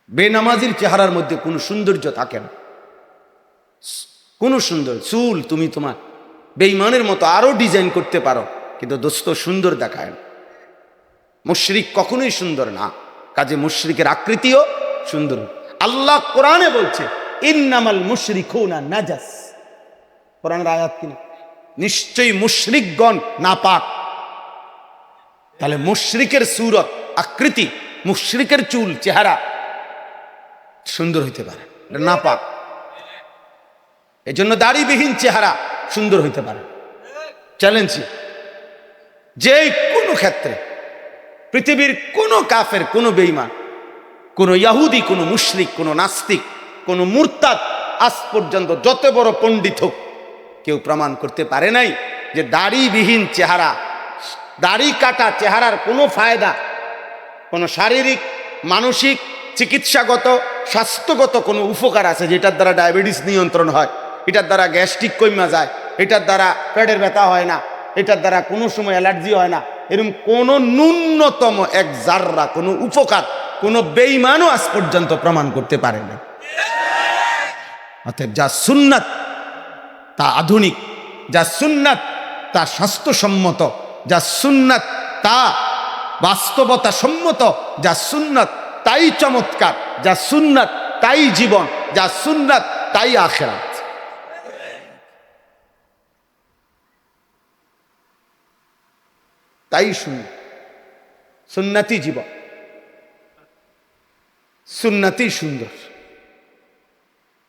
বেনামাজির চেহারার মধ্যে কোনো সৌন্দর্য থাকে না, কোনো সুন্দর চুল তুমি তোমার বেঈমানের মতো আরো ডিজাইন করতে পারো, কিন্তু দোস্ত সুন্দর দেখায় না। মুশরিক কখনোই সুন্দর না, কাজে মুশরিকের আকৃতিও সুন্দর। আল্লাহ কোরআনে বলছে, ইন্নামাল মুশরিকুনা নাজাস। কোরআনের আয়াত কিনা, নিশ্চয়ই মুশরিকগণ নাপাক। তাহলে মুশরিকের সূরত, আকৃতি, মুশরিকের চুল, চেহারা সুন্দর হইতে পারে, নাপাক। এই জন্য দাড়িবিহীন চেহারা সুন্দর হইতে পারে। চ্যালেঞ্জ, যে কোনো ক্ষেত্রে পৃথিবীর কোনো কাফের, কোনো বেঈমান, কোনো ইহুদি, কোনো মুশরিক, কোনো নাস্তিক, কোনো মুরতাদ, আজ পর্যন্ত যত বড় পণ্ডিত হোক, কেউ প্রমাণ করতে পারে নাই যে দাড়িবিহীন চেহারা, দাড়ি কাটা চেহারার কোনো ফায়দা, কোনো শারীরিক, মানসিক, চিকিৎসাগত, স্বাস্থ্যগত কোনো উপকার আছে, যেটার দ্বারা ডায়াবেটিস নিয়ন্ত্রণ হয়, এটার দ্বারা গ্যাস্ট্রিক কমা যায়, এটার দ্বারা পেটের ব্যথা হয় না, এটার দ্বারা কোনো সময় অ্যালার্জি হয় না। এরকম কোনো ন্যূনতম এক জাররা কোনো উপকার কোনো বেঈমানও আজ পর্যন্ত প্রমাণ করতে পারে না। অতএব যা সুন্নাত তা আধুনিক, যা সুন্নাত তা স্বাস্থ্যসম্মত, যা সুন্নাত তা বাস্তবতা সম্মত, যা সুন্নাত তাই চমৎকার, যা সুন্নাত তাই জীবন, যা সুন্নাত তাই আখিরাত। তাই সুন্নতি জীবন, সুন্নতি সুন্দর।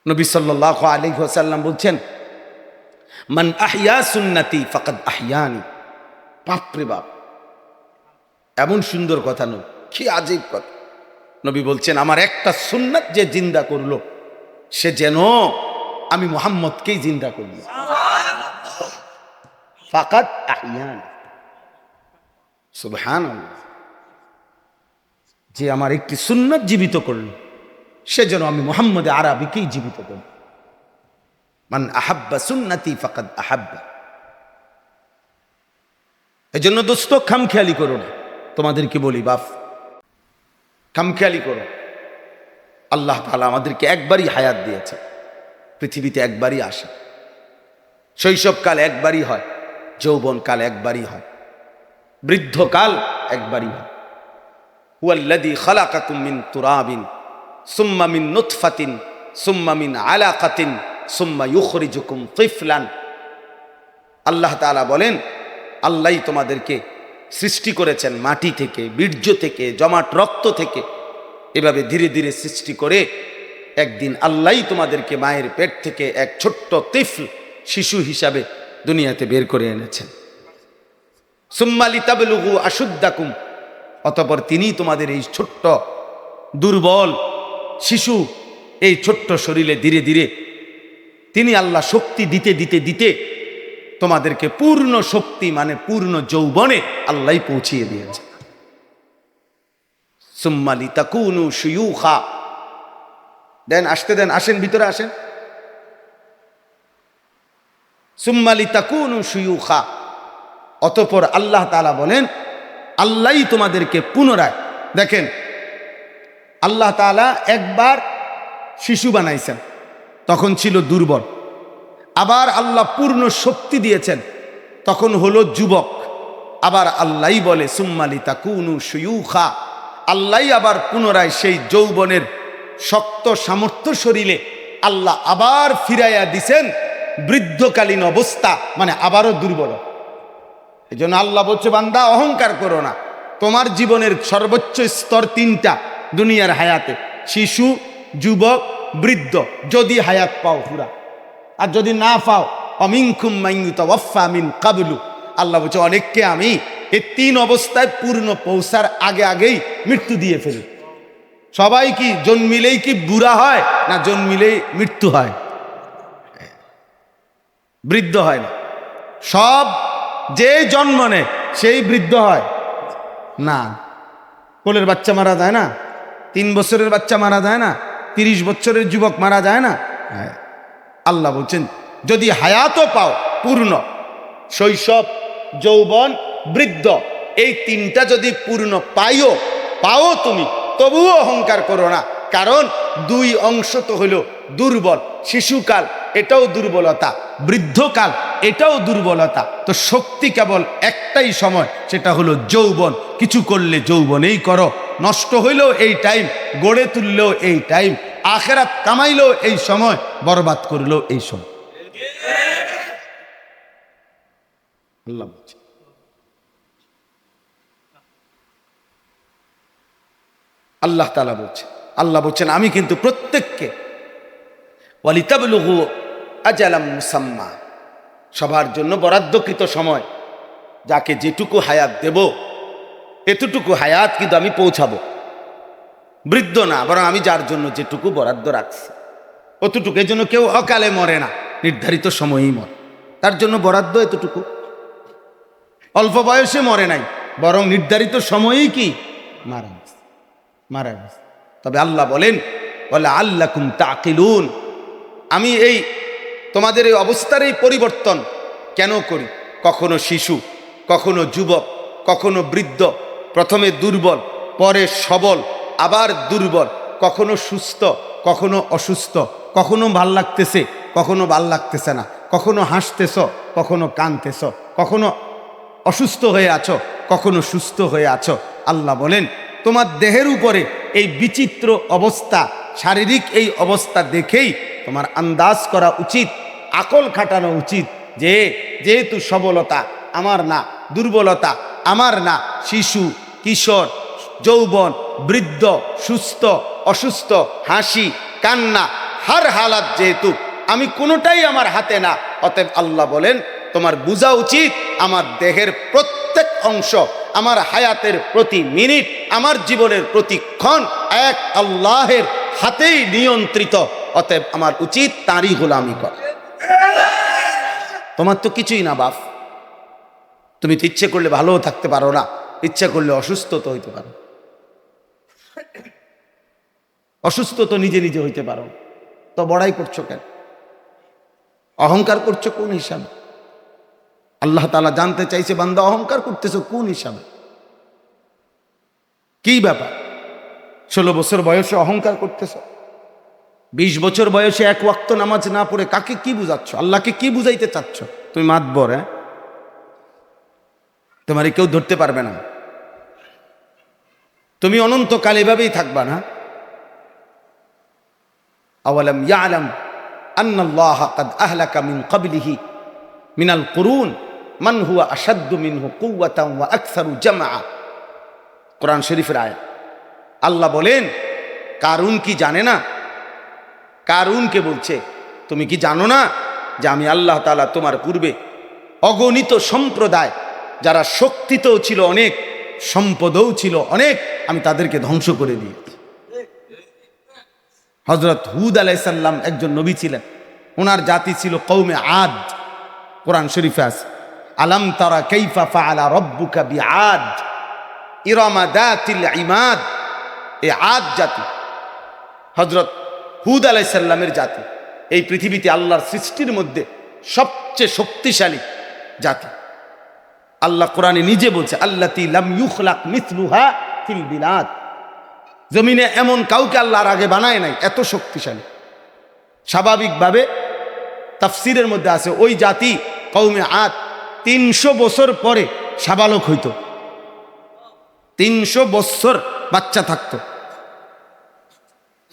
নবী সাল্লাল্লাহু আলাইহি ওয়াসাল্লাম বলছেন, মান আহইয়া সুন্নতি ফাকাদ আহইয়ানি। বাপরে বাপ, এমন সুন্দর কথা নয়, কি আজীব কথা। নবী বলছেন, আমার একটা সুন্নাত যে জিন্দা করলো, সে যেন আমি মুহাম্মদকেই জিন্দা করল। ফাকাদ আহইয়ানি, সুবহানাল্লাহ। যে আমার একটি সুন্নাত জীবিত করল, সে যেন আমি মুহাম্মদ আরবিকেই জীবিত করল। মান আহাব্বা সুন্নতি ফাকাদ আহাব্বা। এজন্য দোস্ত খামখেয়ালি করো না, তোমাদেরকে বলি বাপ, খামখেয়ালি করো। আল্লাহ তাআলা আমাদেরকে একবারই হায়াত দিয়েছে, পৃথিবীতে একবারই আসে। শৈশবকাল একবারই হয়, যৌবনকাল একবারই হয়, বৃদ্ধকাল একবারই হয়। হুয়াল্লাযী খালাকাকুম মিন তুরাবিন সুম্মা মিন নুতফাতিন সুম্মা মিন আলাকাতিন সুম্মা ইউখরিজুকুম তিফলান। আল্লাহ তাআলা বলেন, আল্লাহই তোমাদেরকে সৃষ্টি করেছেন মাটি থেকে, বীর্য থেকে, জমাট রক্ত থেকে। এভাবে ধীরে ধীরে সৃষ্টি করে একদিন আল্লাহই তোমাদেরকে মায়ের পেট থেকে এক ছোট্ট তিফল শিশু হিসাবে দুনিয়াতে বের করে এনেছেন। সুম্মা লিতাবলুগু আশুদ্দাকুম, অতঃপর তিনি তোমাদের এই ছোট্ট দুর্বল শিশু, এই ছোট্ট শরীরে ধীরে ধীরে তিনি আল্লাহ শক্তি দিতে দিতে দিতে তোমাদেরকে পূর্ণ শক্তি মানে পূর্ণ যৌবনে আল্লাহ পৌঁছিয়ে দিয়েছে। সুম্মা লিতাকুনু শুয়ুখা, দেন আসতে দেন, আসেন ভিতরে আসেন। সুম্মা লিতাকুনু শুয়ুখা, অতঃপর আল্লাহ তাআলা বলেন আল্লাহই তোমাদেরকে পুনরায়, দেখেন আল্লাহ তাআলা একবার শিশু বানাইছেন, তখন ছিল দুর্বল, আবার আল্লাহ পূর্ণ শক্তি দিয়েছেন, তখন হলো যুবক। আবার আল্লাহই বলে সুম্মা লিতাকুনু শুয়ুখা, আল্লাহই আবার পুনরায় সেই যৌবনের শক্ত সামর্থ্য শরীরে আল্লাহ আবার ফিরাইয়া দিছেন বৃদ্ধকালীন অবস্থা, মানে আবারও দুর্বল। এই জন্য আল্লাহ বলছে, বান্দা অহংকার করো না, তোমার জীবনের সর্বোচ্চ স্তর তিনটা দুনিয়ার হায়াতে, শিশু, যুবক, বৃদ্ধ। যদি হায়াত পাও পুরা, আর যদি না পাও অমিনকুম মান ইউতাওয়াফা মিন ক্বাবলু, আল্লাহ বলছে অনেককে আমি এই তিন অবস্থায় পূর্ণ পৌঁছার আগে আগেই মৃত্যু দিয়ে ফেলি। সবাই কি জন্মিলেই কি বুড়া হয়, না জন্মিলেই মৃত্যু হয়? বৃদ্ধ হয় না। সব যে জন্ম নেয় সেই বৃদ্ধ হয় না। কোলের বাচ্চা মারা যায় না, 3 বছরের বাচ্চা মারা যায় না, 30 বছরের যুবক মারা যায় না। আল্লাহ বলছেন যদি হায়াতও পাও পূর্ণ, শৈশব, যৌবন, বৃদ্ধ, এই তিনটা যদি পূর্ণ পাও তুমি, তবুও অহংকার করো না। কারণ দুই অংশ তো হলো দুর্বল। শিশুকাল এটাও দুর্বলতা, বৃদ্ধকাল এটাও দুর্বলতা। তো শক্তি কেবল একটাই সময়, সেটা হলো যৌবন। কিছু করলে যৌবনেই করো, নষ্ট হইলেও এই টাইম, গড়ে তুললেও এই টাইম, আখেরাত কামাইলেও এই সময়, বরবাদ করলেও এই সময়। আল্লাহ বলছে, আল্লাহ তাআলা বলছে, আল্লাহ বলছেন আমি কিন্তু প্রত্যেককে ওয়ালিতাবলুগু আজালাম মুসাম্মা, সবার জন্য বরাদ্দকৃত সময়, যাকে যেটুকু হায়াত দেব এতটুকু হায়াত কিন্তু আমি পৌঁছাবো। বৃদ্ধ না, বরং আমি যার জন্য যেটুকু বরাদ্দ রাখছি অতটুকু। এই জন্য কেউ অকালে মরে না, নির্ধারিত সময়েই মরে, তার জন্য বরাদ্দ এতটুকু। অল্প বয়সে মরে নাই, বরং নির্ধারিত সময়েই কি মারা গেছে। তবে আল্লাহ বলেন ওয়ালা আল্লাকুম তাকিলুন, আমি এই তোমাদের এই অবস্থার এই পরিবর্তন কেন করি? কখনো শিশু, কখনো যুবক, কখনো বৃদ্ধ, প্রথমে দুর্বল, পরে সবল, আবার দুর্বল, কখনো সুস্থ, কখনো অসুস্থ, কখনো ভাল লাগতেছে, কখনো ভাল লাগতেছে না, কখনো হাসতেছ, কখনো কাঁদতেছ, কখনো অসুস্থ হয়ে আছো, কখনো সুস্থ হয়ে আছো। আল্লাহ বলেন তোমার দেহের উপরে এই বিচিত্র অবস্থা, শারীরিক এই অবস্থা দেখেই তোমার আন্দাজ করা উচিত, আকল খাটানো উচিত যে যেহেতু সবলতা আমার না, দুর্বলতা আমার না, শিশু, কিশোর, যৌবন, বৃদ্ধ, সুস্থ, অসুস্থ, হাসি, কান্না, হার হালাত যেহেতু আমি কোনোটাই আমার হাতে না, অতএব আল্লাহ বলেন তোমার বোঝা উচিত আমার দেহের প্রত্যেক অংশ, আমার হায়াতের প্রতি মিনিট, আমার জীবনের প্রতিক্ষণ এক আল্লাহের হাতেই নিয়ন্ত্রিত। অতএব আমার উচিত তারই গোলামি করা। তোমার তো কিছুই না বাপ, তুমি তো ইচ্ছে করলে ভালোও থাকতে পারো না, ইচ্ছা করলে অসুস্থ তো হইতে পারো, অসুস্থ তো নিজে নিজে হইতে পারো, তো বড়াই করছো কেন? অহংকার করছো কোন হিসাবে? আল্লাহ তাআলা জানতে চাইছে বান্দা অহংকার করতেছো কোন হিসাবে? কি ব্যাপার 16 বছর বয়সে অহংকার করতেছ? 20 বছর বয়সে এক ওয়াক্ত নামাজ না পড়ে কাকে কি বুঝাচ্ছ? আল্লাহকে কি বুঝাইতে চাচ্ছ? তুমি মাতবর, হ্যাঁ? তোমার কেউ ধরতে পারবে না। তুমি অনন্তকাল এভাবেই থাকবা না? আওয়ালাম ইয়ালাম আন্নাল্লাহ ক্বাদ আহলাকা মিন ক্বাবলিহি মিনাল কুরুন মান হুয়া আশাদ্দু মিনহু কুওয়াতান ওয়া আকসারু জামআ। কোরআন শরীফের আয়াত। আল্লাহ বলেন, কারুন কি জানে না? কারুনকে বলছে, তুমি কি জানো না যে আমি আল্লাহ তাআলা তোমার পূর্বে অগণিত সম্প্রদায় যারা শক্তিতেও ছিল অনেক, সম্পদও ছিল অনেক, আমি তাদেরকে ধ্বংস করে দিয়েছি। হযরত হুদ আলাইহিস সালাম একজন নবী ছিলেন, ওনার জাতি ছিল কওমে আদ। কোরআন শরীফে আছে, আলাম তারা কাইফা ফাআলা রাব্বুকা বিআদ ইরামা যাতিল ইমাদ। এই আদ জাতি হযরত হুদ আলাইহিস সালামের জাতি, এই পৃথিবীতে আল্লাহর সৃষ্টির মধ্যে সবচেয়ে শক্তিশালী জাতি। আল্লাহ কোরআনে নিজে বলছে, আল্লাতী লাম ইউখলাক মিসলুহা ফিল বিলাদ। জমিনে এমন কাউকে আল্লাহর আগে বানায় নাই, এত শক্তিশালী। স্বাভাবিকভাবে তাফসীরের মধ্যে আছে, ওই জাতি কওমে আদ 300 বছর পরে সাবালক হইত, 300 বছর বাচ্চা থাকতো,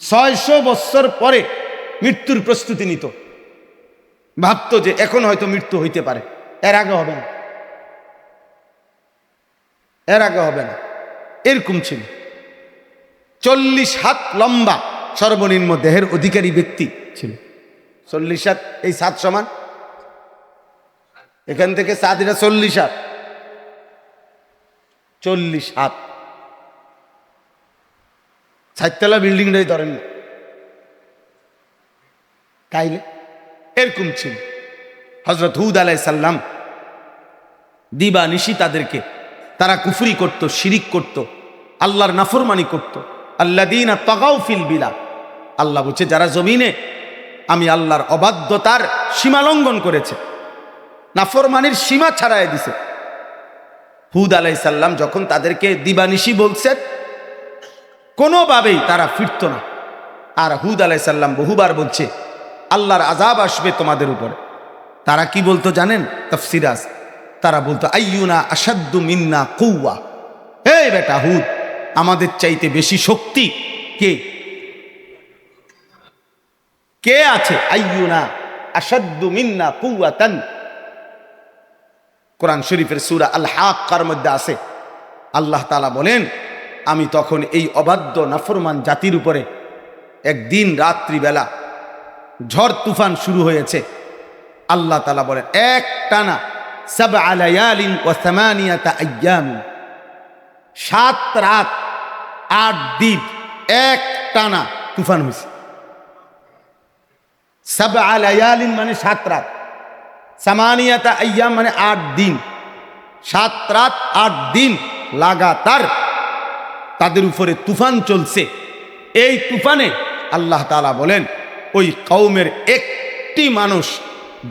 600 বছর পরে মৃত্যুর প্রস্তুতি নিত। ভাবতো যে এখন হয়তো মৃত্যু হইতে পারে, এর আগে হবে না, এর আগে হবে না। এরকম ছিল। 40 হাত লম্বা সর্বনিম্ন দেহের অধিকারী ব্যক্তি ছিল। 40 হাত, এই 7 সমান, এখান থেকে 7 এটা 40 হাত, 40 হাত। 4 তলা বিল্ডিংটাই ধরেন না, তাইলে এরকম ছিল। হযরত হুদ আলাইহিস সালাম দিবা নিশি তাদেরকে, তারা কুফরি করত, শিরিক করত, আল্লাহর নাফরমানি করত। আল্লাযীনা তাগাউ ফিল বিলাদ। আল্লাহ বলছে, যারা জমিনে আমি আল্লাহর অবাধ্যতার সীমা লঙ্ঘন করেছে, নাফরমানির সীমা ছাড়াই দিছে। হুদ আলাইহিস সালাম যখন তাদেরকে দিবানিশি বলছেন, কোনোভাবেই তারা ফিরত না। আর হুদ আলাইহিস সালাম বহুবার বলছে, আল্লাহর আযাব আসবে তোমাদের উপরে। তারা কি বলতো জানেন? তাফসীরে আছে, তারা বলতো, আইয়ুনা আশাদ্দু মিন্না কুওয়া। এই বেটা হুদ, আমাদের চাইতে বেশি শক্তি কে কে আছে? আইয়ুনা আশাদ্দু মিন্না কুওয়াতান। কোরআন শরীফের সূরা আল হাক্কার মধ্যে আছে, আল্লাহ তাআলা বলেন, আমি তখন এই অবাধ্য নাফরমান জাতির উপরে একদিন রাত্রিবেলা ঝড় তুফান শুরু হয়েছে। আল্লাহ তাআলা বলেন, এক টানা 7 লায়ালিন ওয়া 8 আইয়াম, 7 রাত 8 দিন এক টানা তুফান হয়েছে। 7 লায়ালিন মানে 7 রাত, 8 আইয়াম মানে 8 দিন, 7 রাত 8 দিন লাগাতার তাদের উপরে তুফান চলছে। এই তুফানে আল্লাহ তাআলা বলেন, ওই কওমের একটি মানুষ,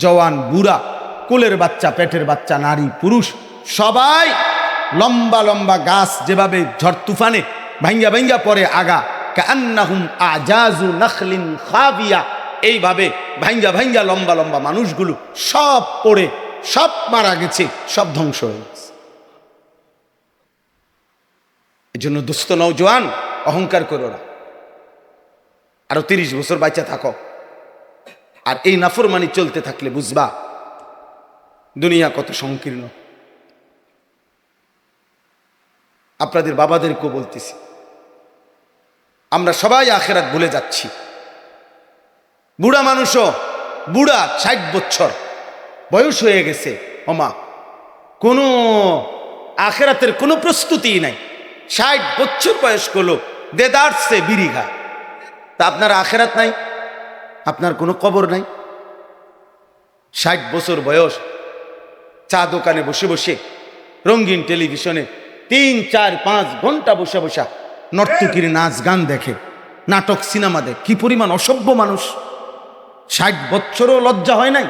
জওয়ান বুড়া, কোলের বাচ্চা, পেটের বাচ্চা, নারী পুরুষ, সবাই লম্বা লম্বা গাছ যেভাবে ঝড় তুফানে ভাঙ্গা ভাঙ্গা পড়ে আগা, কান্নাহুম আজাজু নাখলিন খাবিয়া, এইভাবে ভাঙ্গা ভাঙ্গা লম্বা লম্বা মানুষগুলো সব পড়ে, সব মারা গেছে, সব ধ্বংস হয়ে গেছে। এই জন্য দুস্থ নওজোয়ান, অহংকার করো না, আরো 30 বছর বাঁচা থাকো। আর এই নাফরমানি চলতে থাকলে বুঝবা দুনিয়া কত সংকীর্ণ। আপনাদের বাবাদেরকেও বলতেছি, আমরা সবাই আখিরাত ভুলে যাচ্ছি। বুড়া মানুষও, বুড়া 60 বছর বয়স হয়ে গেছে, ওমা কোনো আখিরাতের কোনো প্রস্তুতি নাই। 60 বছর বয়স্ক লোক দেদারসে বিড়ি খায়। তা আপনার আখিরাত নাই, আপনার কোনো কবর নাই। 60 বছর বয়স, চা দোকানে বসে বসে, রঙিন টেলিভিশনে 3, 4, 5 ঘন্টা বসে বসা নর্তকীর নাচ গান দেখে, নাটক সিনেমা দেখে। কি পরিমাণ অসভ্য মানুষ! 60 বছরও লজ্জা হয় নাই,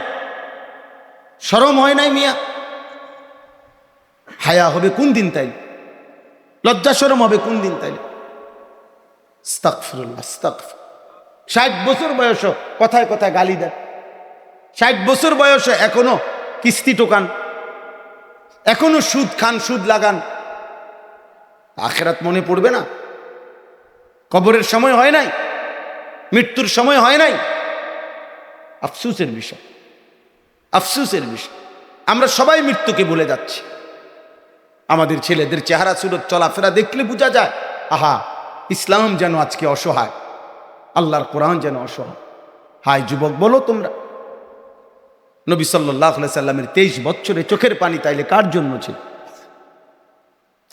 শরম হয় নাই মিয়া? হায়া হবে কোন দিন? তাই লজ্জা শরম হবে কোন দিন? তাইলে আস্তাগফিরুল্লাহ, আস্তাগফির। 60 বছর বয়স কথায় কথায় গালি দেন, 60 বছর বয়সে এখনো কিস্তি টোকান, এখনো সুদ খান, সুদ লাগান। আখেরাত মনে পড়বে না? কবরের সময় হয় নাই, মৃত্যুর সময় হয় নাই। আফসোসের বিষয়, আফসোসের বিষয়। আমরা সবাই মৃত্যুকে ভুলে যাচ্ছি। আমাদের ছেলেদের চেহারা সুরত চলাফেরা দেখলে বোঝা যায়, আহা, ইসলাম যেন আজকে অসহায়, আল্লাহর কোরআন যেন অসহায়। হায় যুবক বলো তোমরা, নবী সাল্লাল্লাহু আলাইহি সাল্লামের 23 বছরে চোখের পানি তাইলে কার জন্য ছিল?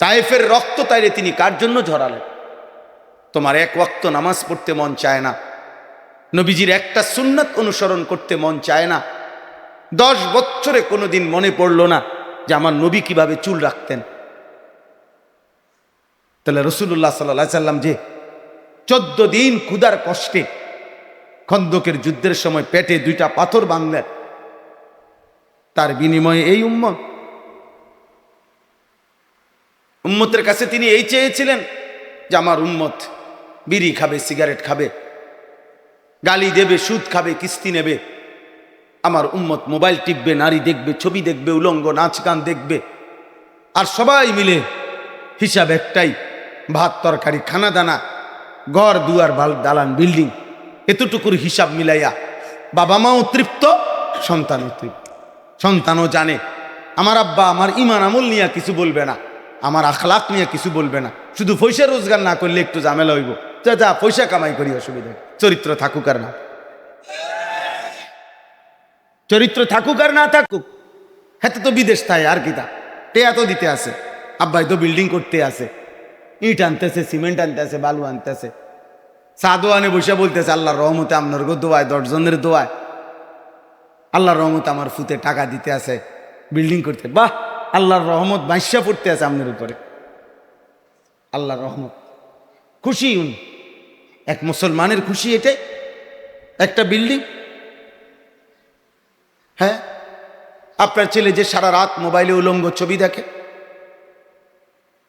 তায়েফের রক্ত তাইলে তিনি কার জন্য ঝরালেন? তোমার এক ওয়াক্ত নামাজ পড়তে মন চায় না, নবীজির একটা সুন্নাত অনুসরণ করতে মন চায় না, 10 বছরে কোনোদিন মনে পড়লো না যে আমার নবী কিভাবে চুল রাখতেন। তাহলে রাসূলুল্লাহ সাল্লাল্লাহু আলাইহি সাল্লাম যে 14 দিন ক্ষুধার কষ্টে খন্দকের যুদ্ধের সময় পেটে 2টা পাথর বাঁধলেন, তার বিনিময়ে এই উম্মতের কাছে তিনি এই চেয়েছিলেন যে আমার উম্মত বিড়ি খাবে, সিগারেট খাবে, গালি দেবে, সুদ খাবে, কিস্তি নেবে। আমার উম্মত মোবাইল টিপবে, নারী দেখবে, ছবি দেখবে, উলঙ্গ নাচ গান দেখবে। আর সবাই মিলে হিসাব একটাই, ভাত তরকারি খানা দানা, ঘর দুয়ার দালান বিল্ডিং, এতটুকুর হিসাব মিলাইয়া বাবা মাও তৃপ্ত, সন্তানও তৃপ্ত। সন্তানও জানে আমার আব্বা আমার ইমান আমল নিয়ে কিছু বলবে না, আমার আখলাক নিয়ে কিছু বলবে না, শুধু পয়সা রোজগার না করলে একটু ঝামেলা হইব, যা যা পয়সা কামাই করি, অসুবিধা, চরিত্র থাকুক আর না, চরিত্র থাকুক আর না থাকুক। হাতে তো বিদেশ থাকে আর কি, তা টেয়া তো দিতে আছে, আব্বাই তো বিল্ডিং করতে আছে, ইট আনতেছে, সিমেন্ট আনতেছে, বালু আনতেছে, সাদো আনে বসে বলতেছে আল্লাহর রহমতে আপনার গো দোয়ায়, 10 জনের দোয়ায় আল্লাহর রহমত আমার ফুতে টাকা দিতে আছে বিল্ডিং করতে। বাহ, আল্লাহর রহমত বাইশা পড়তে আছে আপনার উপরে, আল্লাহর রহমত। খুশি উনি, এক মুসলমানের খুশি এটাই, একটা বিল্ডিং। হ্যাঁ, আপনার ছেলে যে সারা রাত মোবাইলে উলঙ্গ ছবি দেখে,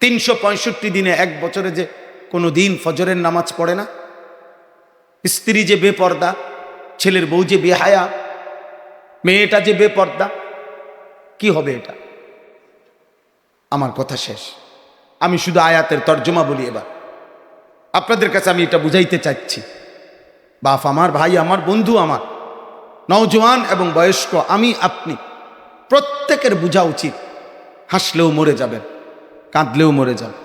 365 দিনে 1 বছরে যে কোনো দিন ফজরের নামাজ পড়ে না, স্ত্রী যে বেপর্দা, ছেলের বউ যে বেহায়া, মেয়েটা যে বেপর্দা, কি হবে এটা? আমার কথা শেষ। আমি শুধু আয়াতের তর্জমা বলি এবার আপনাদের কাছে। আমি এটা বুঝাইতে চাচ্ছি, বাপ আমার, ভাই আমার, বন্ধু আমার, নওজোয়ান এবং বয়স্ক, আমি আপনি প্রত্যেকের বোঝা উচিত, হাসলেও মরে যাবেন, কাঁদলেও মরে যাবেন,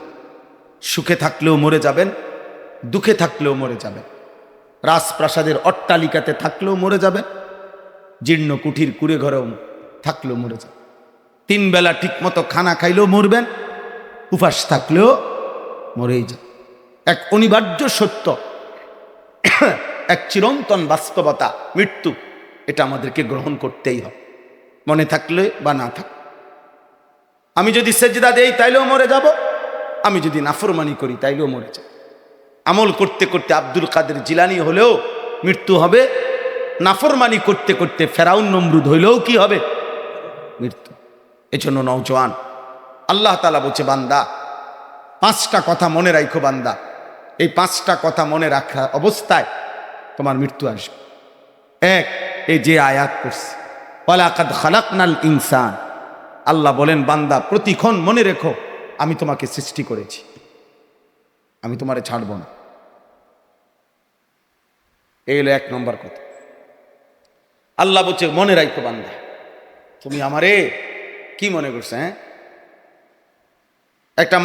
সুখে থাকলেও মরে যাবেন, দুঃখে থাকলেও মরে যাবেন, রাজপ্রাসাদের অট্টালিকাতে থাকলেও মরে যাবেন, জীর্ণ কুঠির কুড়ে ঘরেও থাকলেও মরে যাবেন, 3 বেলা ঠিক মতো খানা খাইলেও মরবেন, উপাস থাকলেও মরেই যাবেন। এক অনিবার্য সত্য, এক চিরন্তন বাস্তবতা, মৃত্যু। এটা আমাদেরকে গ্রহণ করতেই হবে, মনে থাকলে বা না থাকলে। আমি যদি সেজদা দেই তাইলেও মরে যাব, আমি যদি নাফরমানি করি তাইলেও মরে যাব। আমল করতে করতে আব্দুল কাদের জিলানি হলেও মৃত্যু হবে, নাফরমানি করতে করতে ফেরাউন নমরুদ হইলেও কি হবে? মৃত্যু। এজন্য নওজোয়ান, আল্লাহ তাআলা বলছে, বান্দা 5টা কথা মনে রাখো বান্দা, এই 5টা কথা মনে রাখা অবস্থায় তোমার মৃত্যু আসবে। 1, এই যে আয়াত করছে, ওয়ালাকাদ খালাকনাল ইনসান, আল্লাহ বলেন বান্দা প্রতিক্ষণ মনে রেখো আমি তোমাকে সৃষ্টি করেছি, আমি তোমারে ছাড়ব না। এই হলো 1 নম্বর কথা। আল্লাহ বলছে মনে রাখো বান্দা, তুমি আমারে কি মনে করছো? হ্যাঁ, একটা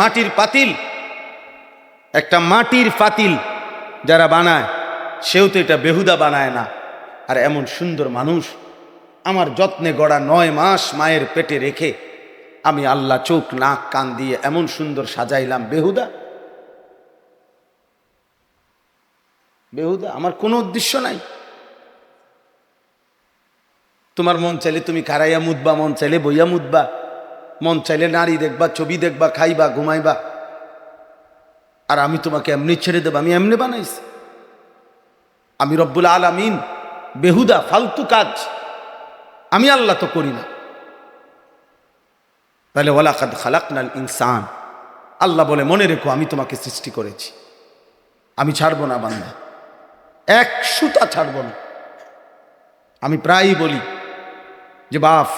মাটির পাতিল যারা বানায়, সেও তো এটা বেহুদা বানায় না। আর এমন সুন্দর মানুষ আমার যত্নে গড়া 9 মাস মায়ের পেটে রেখে আমি আল্লাহ চোখ নাক কান দিয়ে এমন সুন্দর সাজাইলাম, বেহুদা? বেহুদা? আমার কোনো উদ্দেশ্য নাই। তোমার মন চাইলে তুমি খারাইয়া মুদবা, মন চাইলে বইয়া মুদবা, মন চাইলে নারী দেখবা, ছবি দেখবা, খাইবা, ঘুমাইবা, আর আমি তোমাকে এমনি ছেড়ে দেব? আমি এমনি বানাইছি? আমি রব্বুল আলামিন বেহুদা ফালতু কাজ আমি আল্লাহ তো করি না। তাহলে ওয়ালাকাদ খালাকনাল ইনসান, আল্লাহ বলে মনে রেখো আমি তোমাকে সৃষ্টি করেছি, আমি ছাড়বো না বান্দা। এক সুতা ছাড়ব না। আমি প্রায়ই বলি যে বাপ,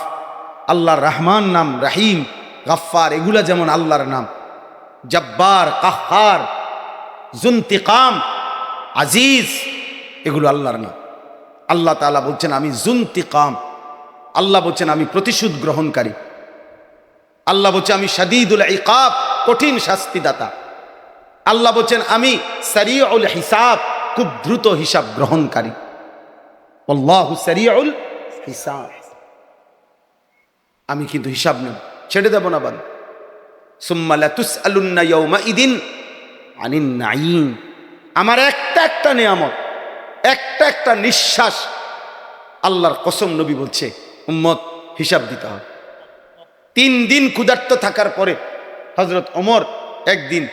আল্লাহর রহমান নাম, রাহিম, গাফফার, এগুলা যেমন আল্লাহর নাম, জব্বার, কাহ্হার, জুনতিকাম, আজিজ, এগুলো আল্লাহর নাম। আল্লাহ তাআলা বলছেন আমি জুনতিকাম, আল্লাহ বলছেন আমি প্রতিশোধ গ্রহণকারী, আল্লাহ বলছেন আমি শাদীদুল ইকাব, কঠিন শাস্তিদাতা, আল্লাহ বলছেন আমি সারিউল হিসাব, খুব দ্রুত হিসাব গ্রহণকারী। আল্লাহু সারিউল হিসাব, আমি কিন্তু হিসাব নেব, ছেড়ে দেব না। বান্দা সুম্মা লাতুসআলুন্না ইয়াউমাইদিন আনিন নাঈম, আমার একটা একটা নিয়ামত, একটা একটা নিঃশ্বাস, আল্লাহর কসম নবী বলছে উম্মত হিসাব দিতে হবে। 3 দিন ক্ষুধার্ত থাকার পরে হযরত ওমর একদিন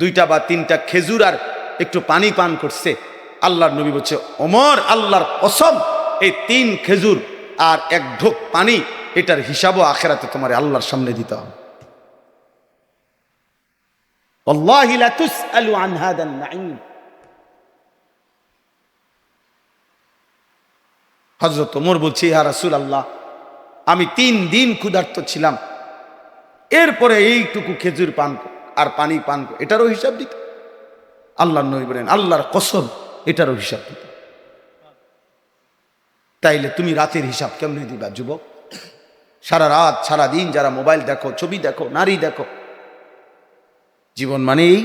2টা বা 3টা খেজুর আর একটু পানি পান করছে। আল্লাহর নবী বলছে ওমর, আল্লাহর কসম, এই 3 খেজুর আর 1 ঢোক পানি, এটার হিসাবও আখিরাতে তোমার আল্লাহর সামনে দিতে হবে। ওয়াল্লাহি লা তুসআলু আন হাদান নাঈম। হযরত ওমর বলছে ইয়া রাসূলুল্লাহ, আমি 3 দিন ক্ষুধার্ত ছিলাম, এরপরে এইটুকু খেজুর পান আর পানি পান, এটারও হিসাব দিতে? আল্লাহর নবী বলেন আল্লাহর কসম, এটারও হিসাব দিতে। তাইলে তুমি রাতের হিসাব কেমনে দিবা যুবক? সারা রাত সারা দিন যারা মোবাইল দেখো, ছবি দেখো, নারী দেখো, জীবন মানে এই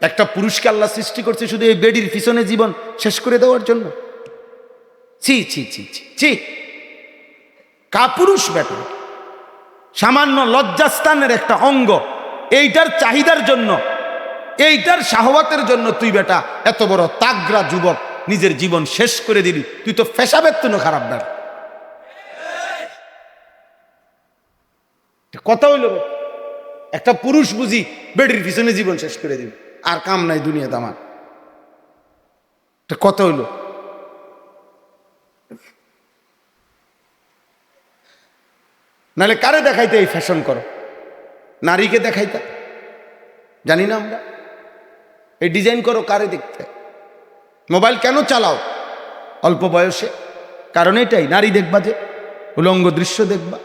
একটা পুরুষকে আল্লাহ সৃষ্টি করছে শুধু এই বেডির পিছনে জীবন শেষ করে দেওয়ার জন্য। ছি ছি ছি ছি ছি, কাপুরুষ বেটা, সামান্য লজ্জাস্থানের একটা অঙ্গ, এইটার চাহিদার জন্য, এইটার শাহওয়াতের জন্য তুই বেটা এত বড় তাগড়া যুবক নিজের জীবন শেষ করে দিবি। তুই তো ফেসাবের তুনো খারাপ বেটা। কথা হইল, একটা পুরুষ বুঝি বেডির পিছনে জীবন শেষ করে দিবি, আর কাম নাই দুনিয়াতে আমার। কথা হইল, নাহলে কারে দেখাইতে এই ফ্যাশন করো? নারীকে দেখাইতে জানি না আমরা, এই ডিজাইন করো কারে দেখতে? মোবাইল কেন চালাও অল্প বয়সে? কারণ এটাই, নারী দেখবা, যে উলঙ্গ দৃশ্য দেখবা।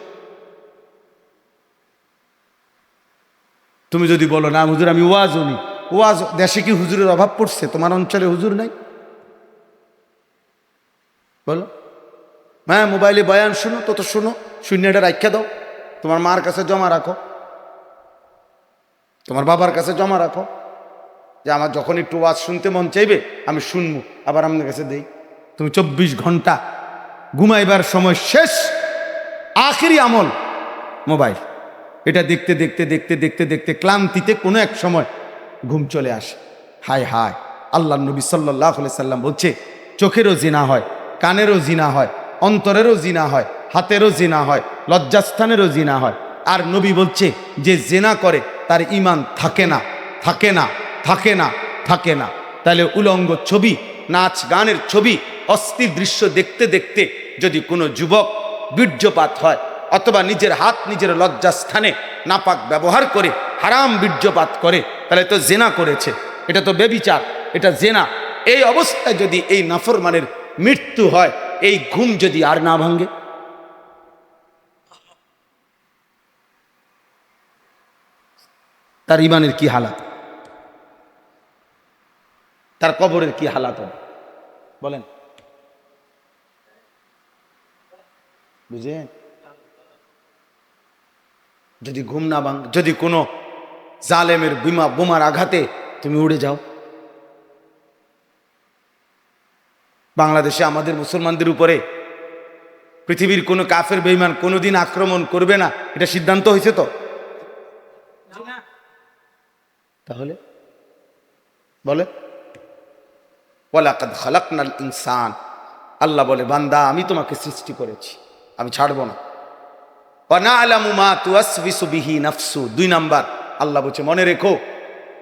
তুমি যদি বলো না হুজুর আমি ওয়াজও নি, ওয়াজ দেশে কি হুজুরের অভাব পড়ছে? তোমার অঞ্চলে হুজুর নাই? বলো, হ্যাঁ মোবাইলে বয়ান শুনো, তো শুনো, শূন্যটা রাখা দাও, তোমার মার কাছে জমা রাখো, তোমার বাবার কাছে জমা রাখো, যে আমার যখন একটু ওয়াজ শুনতে মন চাইবে আমি শুনবো, আবার আপনার কাছে দেই। তুমি 24 ঘন্টা ঘুমাইবার সময় শেষ আখেরি আমল মোবাইল, এটা দেখতে দেখতে দেখতে দেখতে দেখতে ক্লান্তিতে কোনো এক সময় ঘুম চলে আসে। হায় হায়, আল্লাহ নবী সাল্লাল্লাহু আলাইহি সাল্লাম বলছে চোখেরও জিনা হয়, কানেরও জিনা হয়, অন্তরেরও জিনা হয়, হাতেরও জিনা হয়, লজ্জাস্থানেরও জিনা হয়। আর নবী বলছে যে জিনা করে তার ঈমান থাকে না, থাকে না, থাকে না, থাকে না। তাহলে উলঙ্গ ছবি, নাচ গানের ছবি, অস্থির দৃশ্য দেখতে দেখতে যদি কোনো যুবক বীর্যপাত হয়, অথবা নিজের হাত নিজের লজ্জাস্থানে নাপাক ব্যবহার করে হারাম বীর্যপাত করে, তাহলে তো জেনা করেছে, এটা তো ব্যভিচার, এটা জেনা। এই অবস্থায় যদি এই নাফরমানের মৃত্যু হয়, এই ঘুম যদি আর না ভাঙে, তার ঈমানের কি হালাত, তার কবরের কি হালাত হবে বলেন? বুঝেন? যদি ঘুম না ভাঙ, যদি কোনো জালেমের বোমার আঘাতে তুমি উড়ে যাও। বাংলাদেশে আমাদের মুসলমানদের উপরে পৃথিবীর কোনো কাফের বেঈমান কোনোদিন আক্রমণ করবে না, এটা সিদ্ধান্ত হয়েছে তো? তাহলে বলে ওয়ালাকাদ খালাকনাল ইনসান, আল্লাহ বলে বান্দা আমি তোমাকে সৃষ্টি করেছি, আমি ছাড়বো না। ওয়া না'লামু মা তুওয়াসবিসু বিহি নাফসু, 2 নাম্বার আল্লাহ বলছে মনে রেখো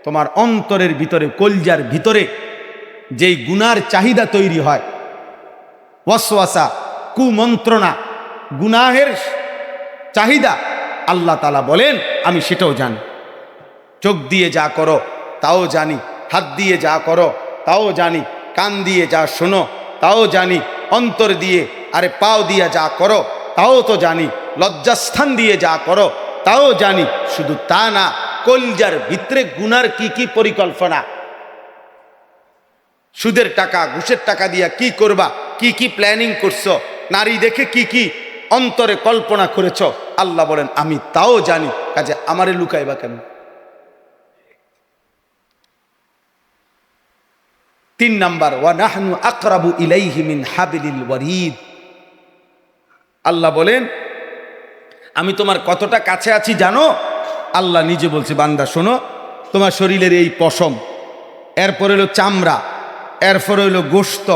তোমার অন্তরের ভিতরে, কলজার ভিতরে যেই গুনার চাহিদা তৈরি হয়, ওয়াসওয়াসা, কুমন্ত্রণা, গুনাহের চাহিদা, আল্লাহ তাআলা বলেন আমি সেটাও জানি। চোখ দিয়ে যা করো তাও জানি, হাত দিয়ে যা করো তাও জানি, কান দিয়ে যা শোনো তাও জানি, অন্তর দিয়ে আরে পাও দিয়ে যা করো তাও তো জানি, লজ্জাস্থান দিয়ে যা করো তাও জানি। শুধু তা না, কলজার ভিতরে গুনার কি কি পরিকল্পনা, সুদের টাকা ঘুষের টাকা দিয়া কি করবা, কি কি প্ল্যানিং করছো, নারী দেখে কি কি অন্তরে কল্পনা করেছ, আল্লাহ বলেন আমি তাও জানি, কাজে আমারে লুকাইবা কেন? 3 নাম্বার, ওয়া নাহনু আকরাবু ইলাইহি মিন হাবিলিল ওয়ারিদ। আল্লাহ বলেন আমি তোমার কতটা কাছে আছি জানো? আল্লাহ নিজে বলছে, বান্দা শোনো, তোমার শরীরের এই পশম, এরপরে হলো চামড়া, এরপরে হলো গোশত,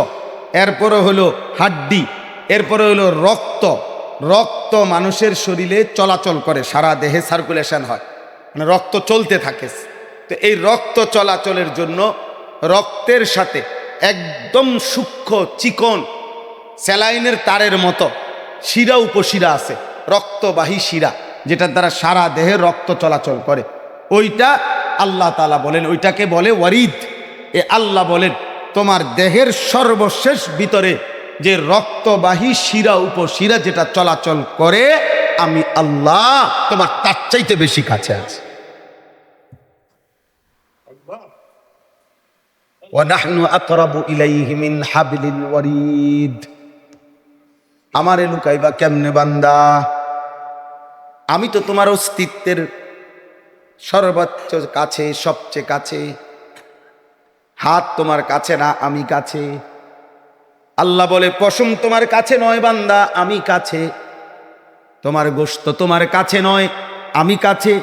এরপরে হলো হাড্ডি, এরপরে হলো রক্ত। রক্ত মানুষের শরীরে চলাচল করে, সারা দেহে সার্কুলেশন হয়, মানে রক্ত চলতে থাকে। তো এই রক্ত চলাচলের জন্য রক্তের সাথে একদম সূক্ষ্ম চিকন স্যালাইনের তারের মতো শিরা উপশিরা আছে, রক্তবাহী শিরা, যেটার দ্বারা সারা দেহে রক্ত চলাচল করে। ওইটা আল্লাহ তাআলা বলেন ওইটাকে বলে ওয়ারিদ। এ আল্লাহ বলেন তোমার দেহের সর্বশেষ ভিতরে যে রক্তবাহী শিরা উপশিরা যেটা চলাচল করে, আমি আল্লাহ তোমার তার চাইতে বেশি কাছে আছি। ওয়া নাহনু আকরাবু ইলাইহি মিন হাবলিল ওয়ারিদ। আমারে লুকাইবা কেমনে বান্দা? আমি তো তোমার অস্তিত্বের সর্বোচ্চ কাছে, সবচেয়ে কাছে। হাত তোমার কাছে না, আমি কাছে। আল্লাহ বলে পশম তোমার কাছে নয় বান্দা, আমি কাছে। তোমার গোশত তোমার কাছে নয়, আমি কাছে।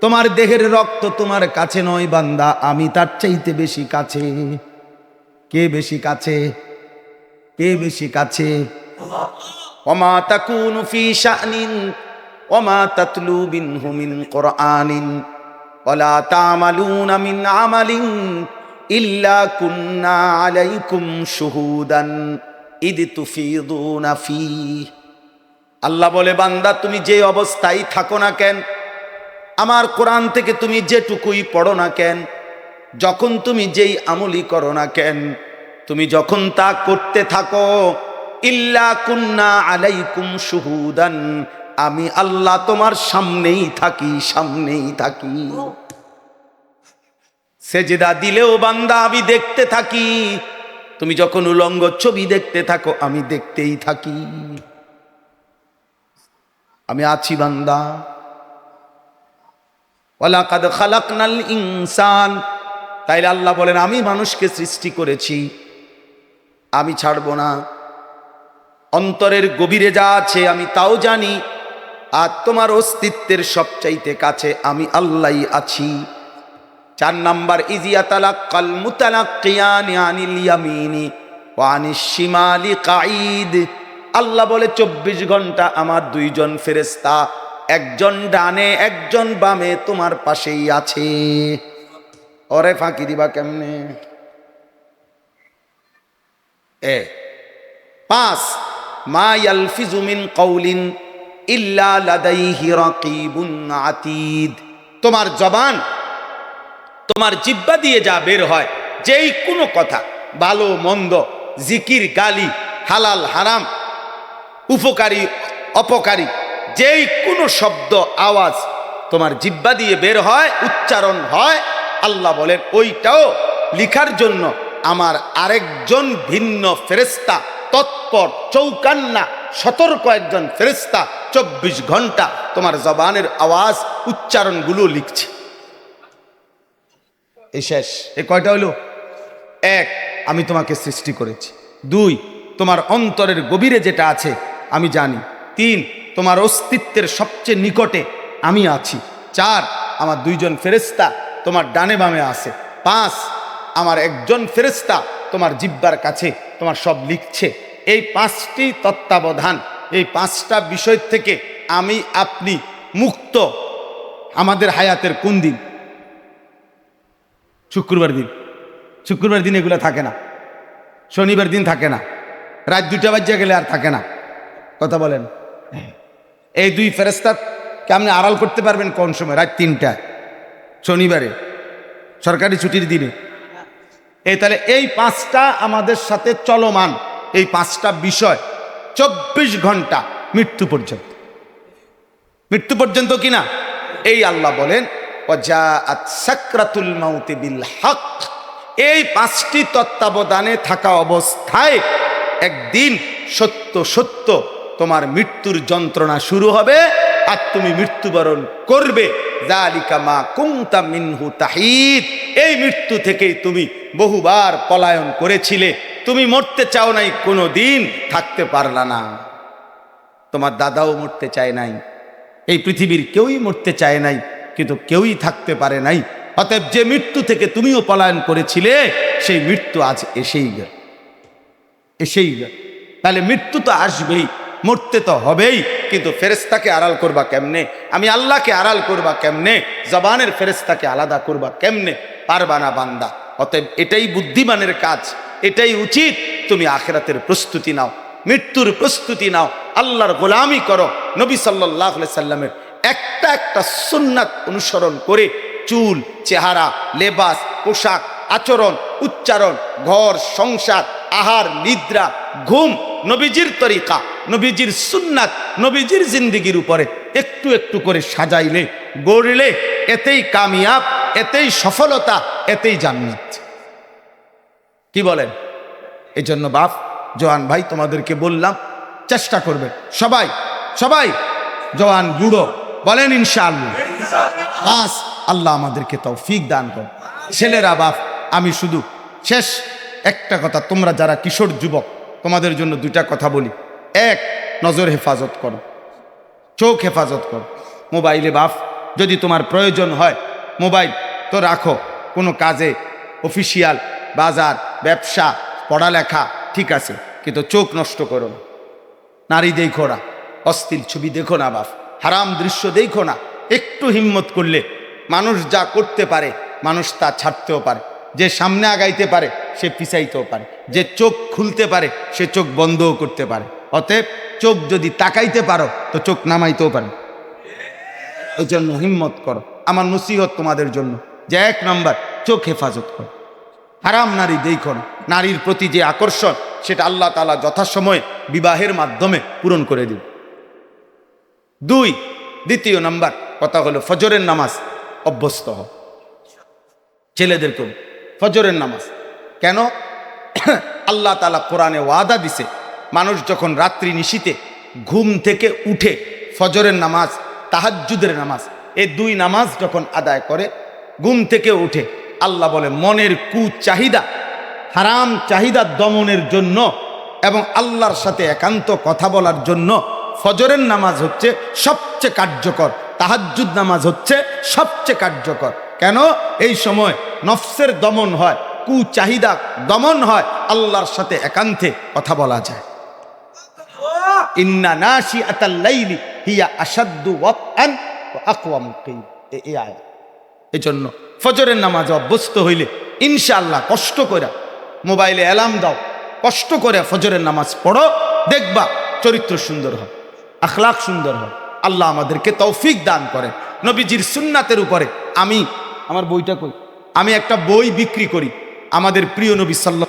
তোমার দেহের রক্ত তোমার কাছে নয় বান্দা, আমি তার চাইতে বেশি কাছে। কে বেশি কাছে? কে বেশি কাছে? ওমা তাকুনু ফি শানিন ওমা তাতলু মিনহু মিন কুরআনিন ওয়ালা তা'মালুনা মিন আমালিন ইল্লা কুন্না আলাইকুম শুহুদান ইদ তুফিদুনা ফি। আল্লাহ বলে বান্দা তুমি যে অবস্থায় থাকো না কেন, আমার কোরআন থেকে তুমি যেটুকুই পড়ো না কেন, যখন তুমি যেই আমলি করো না কেন, তুমি যখন তা করতে থাকো, ইল্লা কুন্না আলাইকুম শুহুদান, আমি আল্লাহ তোমার সামনেই থাকি, সামনেই থাকি। সেজদা দিলেও বান্দা আমি দেখতে থাকি, তুমি যখন উলঙ্গ ছবি দেখতে থাকো আমি দেখতেই থাকি। আমি আছি বান্দা। ওয়ালাকাদ খালাকনাল ইনসান, তাইলে আল্লাহ বলেন আমি মানুষকে সৃষ্টি করেছি, আমি ছাড়ব না। অন্তরের গভীরে যা আছে আমি তাও জানি, আর তোমার অস্তিত্বের সবচাইতে কাছে আমি আল্লাহই আছি। 4 নাম্বার, ইজিয়া তালাক্কাল মুতালাক্কিয়ানি আনিল ইয়ামিনি ওয়া আনিশ শিমালি কাঈদ। আল্লাহ বলে 24 ঘন্টা আমার 2 জন ফেরেশতা, একজন ডানে একজন বামে তোমার পাশেই আছে। ওরে ফাঁকি দিবা কেমনে? 5, মা ইয়ালফিজু মিন কওলিন ইল্লা লাদাইহি রাকিবুন আতীদ। তোমার জবান, তোমার জিহ্বা দিয়ে যা বের হয়, যেই কোনো কথা, ভালো মন্দ, জিকির গালি, হালাল হারাম, উপকারী অপকারী, যেই কোনো শব্দ আওয়াজ তোমার জিহ্বা দিয়ে বের হয়, উচ্চারণ হয়, আল্লাহ বলেন ওইটাও লিখার জন্য আমার আরেকজন ভিন্ন ফেরেশতা তৎপর, চৌকান্না, সতর্ক একজন ফেরেশতা 24 ঘন্টা তোমার জবানের আওয়াজ উচ্চারণগুলো লিখছে। এই শেষ। এ কয়টা হলো? 1, আমি তোমাকে সৃষ্টি করেছি। 2, তোমার অন্তরের গভীরে যেটা আছে আমি জানি। 3, তোমার অস্তিত্বের সবচেয়ে নিকটে আমি আছি। 4, আমার 2 জন ফেরেশতা তোমার ডানে বামে আছে। 5, আমার একজন ফেরেশতা তোমার জিহ্বার কাছে তোমার সব লিখছে। এই 5টি তত্ত্বাবধান, এই 5টা বিষয় থেকে আমি আপনি মুক্ত। আমাদের হায়াতের কোন দিন? শুক্রবার দিন। শুক্রবার দিন এগুলো থাকে না, শনিবার দিন থাকে না, রাত 2টা বাজে গেলে আর থাকে না। কথা বলেন। এই 2 ফেরেশতাকে আপনি আড়াল করতে পারবেন কোন সময়? রাত 3টায়, শনিবারে, সরকারি ছুটির দিনে। তাহলে এই পাঁচটা আমাদের সাথে চলমান, এই পাঁচটা বিষয় 24 ঘন্টা মৃত্যু পর্যন্ত, মৃত্যু পর্যন্ত কিনা। এই আল্লাহ বলেন ওয়াজাআত সাকরাতুল মাউতি বিল হক, এই পাঁচটি তত্ত্বাবধানে থাকা অবস্থায় একদিন সত্য সত্য তোমার মৃত্যুর যন্ত্রণা শুরু হবে আর তুমি মৃত্যুবরণ করবে। যালিকা মা কুনতা মিনহু তাহিদ, এই মৃত্যু থেকেই তুমি বহুবার পলায়ন করেছিলে, তুমি মরতে চাও নাই, কোনো দিন থাকতে পারলা না। তোমার দাদাও মরতে চায় নাই, এই পৃথিবীর কেউই মরতে চায় নাই, কিন্তু কেউই থাকতে পারে নাই। অতএব যে মৃত্যু থেকে তুমিও পলায়ন করেছিলে সেই মৃত্যু আজ এসেই গেল, এসেই গেল। তাহলে মৃত্যু তো আসবেই, মরতে তো হবেই, কিন্তু ফেরেশতাকে আড়াল করবা কেমনে? আমি আল্লাহকে আড়াল করবা কেমনে? জবানের ফেরেশতাকে আলাদা করবা কেমনে? পারবা না বান্দা। অতএব এটাই বুদ্ধিমানের কাজ, এটাই উচিত। তুমি আখিরাতের প্রস্তুতি নাও, মৃত্যুর প্রস্তুতি নাও, আল্লাহর গোলামি করো। নবী সাল্লাল্লাহু আলাইহি সাল্লামের একটা একটা সুন্নাত অনুসরণ করে চুল, চেহারা, লেবাস, পোশাক, আচরণ, উচ্চারণ, ঘর সংসার, আহার নিদ্রা, ঘুম, নবীজির তরিকা, নবীজির সুন্নাত, নবীজির জিন্দেগির উপরে একটু একটু করে সাজাইলে, গড়লে, এতেই কামিয়াব, এতেই সফলতা, এতেই জান্নাত। কি বলেন? এই জন্য বাপ, জওয়ান ভাই, তোমাদেরকে বললাম চেষ্টা করবে সবাই, সবাই জওয়ান বুড়ো বলেন ইনশাআল্লাহ। বাস আল্লাহ আমাদেরকে তৌফিক দান করুন। ছেলেরা বাপ, আমি শুধু শেষ একটা কথা, তোমরা যারা কিশোর যুবক, তোমাদের জন্য দুইটা কথা বলি। এক, নজর হেফাজত করো, চোখ হেফাজত করো। মোবাইলে বাপ যদি তোমার প্রয়োজন হয় মোবাইল তো রাখো, কোনো কাজে, অফিসিয়াল, বাজার, ব্যবসা, পড়ালেখা ঠিক আছে, কিন্তু চোখ নষ্ট করো না। নারী দেখো না, অশ্লীল ছবি দেখো না বাপ, হারাম দৃশ্য দেখো না। একটু হিম্মত করলে মানুষ যা করতে পারে মানুষ তা ছাড়তেও পারে, যে সামনে আগাইতে পারে সে পিছাইতেও পারে, যে চোখ খুলতে পারে সে চোখ বন্ধও করতে পারে। অতএব চোখ যদি তাকাইতে পারো তো চোখ নামাইতেও পারে। এই জন্য হিম্মত করো। আমার নসিহত তোমাদের জন্য যে 1 নম্বর, চোখ হেফাজত করো, হারাম নারী দেখো না। নারীর প্রতি যে আকর্ষণ সেটা আল্লাহ তাআলা যথাসময়ে বিবাহের মাধ্যমে পূরণ করে দিন। 2, দ্বিতীয় নাম্বার কথা হলো ফজরের নামাজ অভ্যস্ত হও। ছেলেদেরকেও ফজরের নামাজ, কেন? আল্লাহ তাআলা কোরআনে ওয়াদা দিছে, মানুষ যখন রাত্রি নিশীতে ঘুম থেকে উঠে ফজরের নামাজ, তাহাজ্জুদের নামাজ, এই 2 নামাজ যখন আদায় করে, ঘুম থেকে উঠে, আল্লাহ বলে মনের কুচাহিদা, হারাম চাহিদা দমনের জন্য এবং আল্লাহর সাথে একান্ত কথা বলার জন্য ফজরের নামাজ হচ্ছে সবচেয়ে কার্যকর, তাহাজ্জুদ নামাজ হচ্ছে সবচেয়ে কার্যকর। কেন? এই সময় নফসের দমন হয়, কুচাহিদা দমন হয়, আল্লাহর সাথে একান্তে কথা বলা যায়। ইন্না নাশিআতাল লাইলি হিয়া আশাদ্দু ওয়াতআন ওয়া আকওয়ামু কিল, এই আয়াত। এই জন্য ফজরের নামাজ অভ্যস্ত হইলে ইনশাআল্লাহ কষ্ট করে মোবাইলে অ্যালার্ম দাও, কষ্ট করে ফজরের নামাজ পড়ো, দেখবা চরিত্র সুন্দর হয়, আখলাক সুন্দর হয়। আল্লাহ আমাদেরকে তৌফিক দান করেন। নবীজির সুন্নাতের উপরে আমি, আমার বইটা কই, আমি একটা বই বিক্রি করি, আমাদের প্রিয় নবী সাল্লাল্লাহু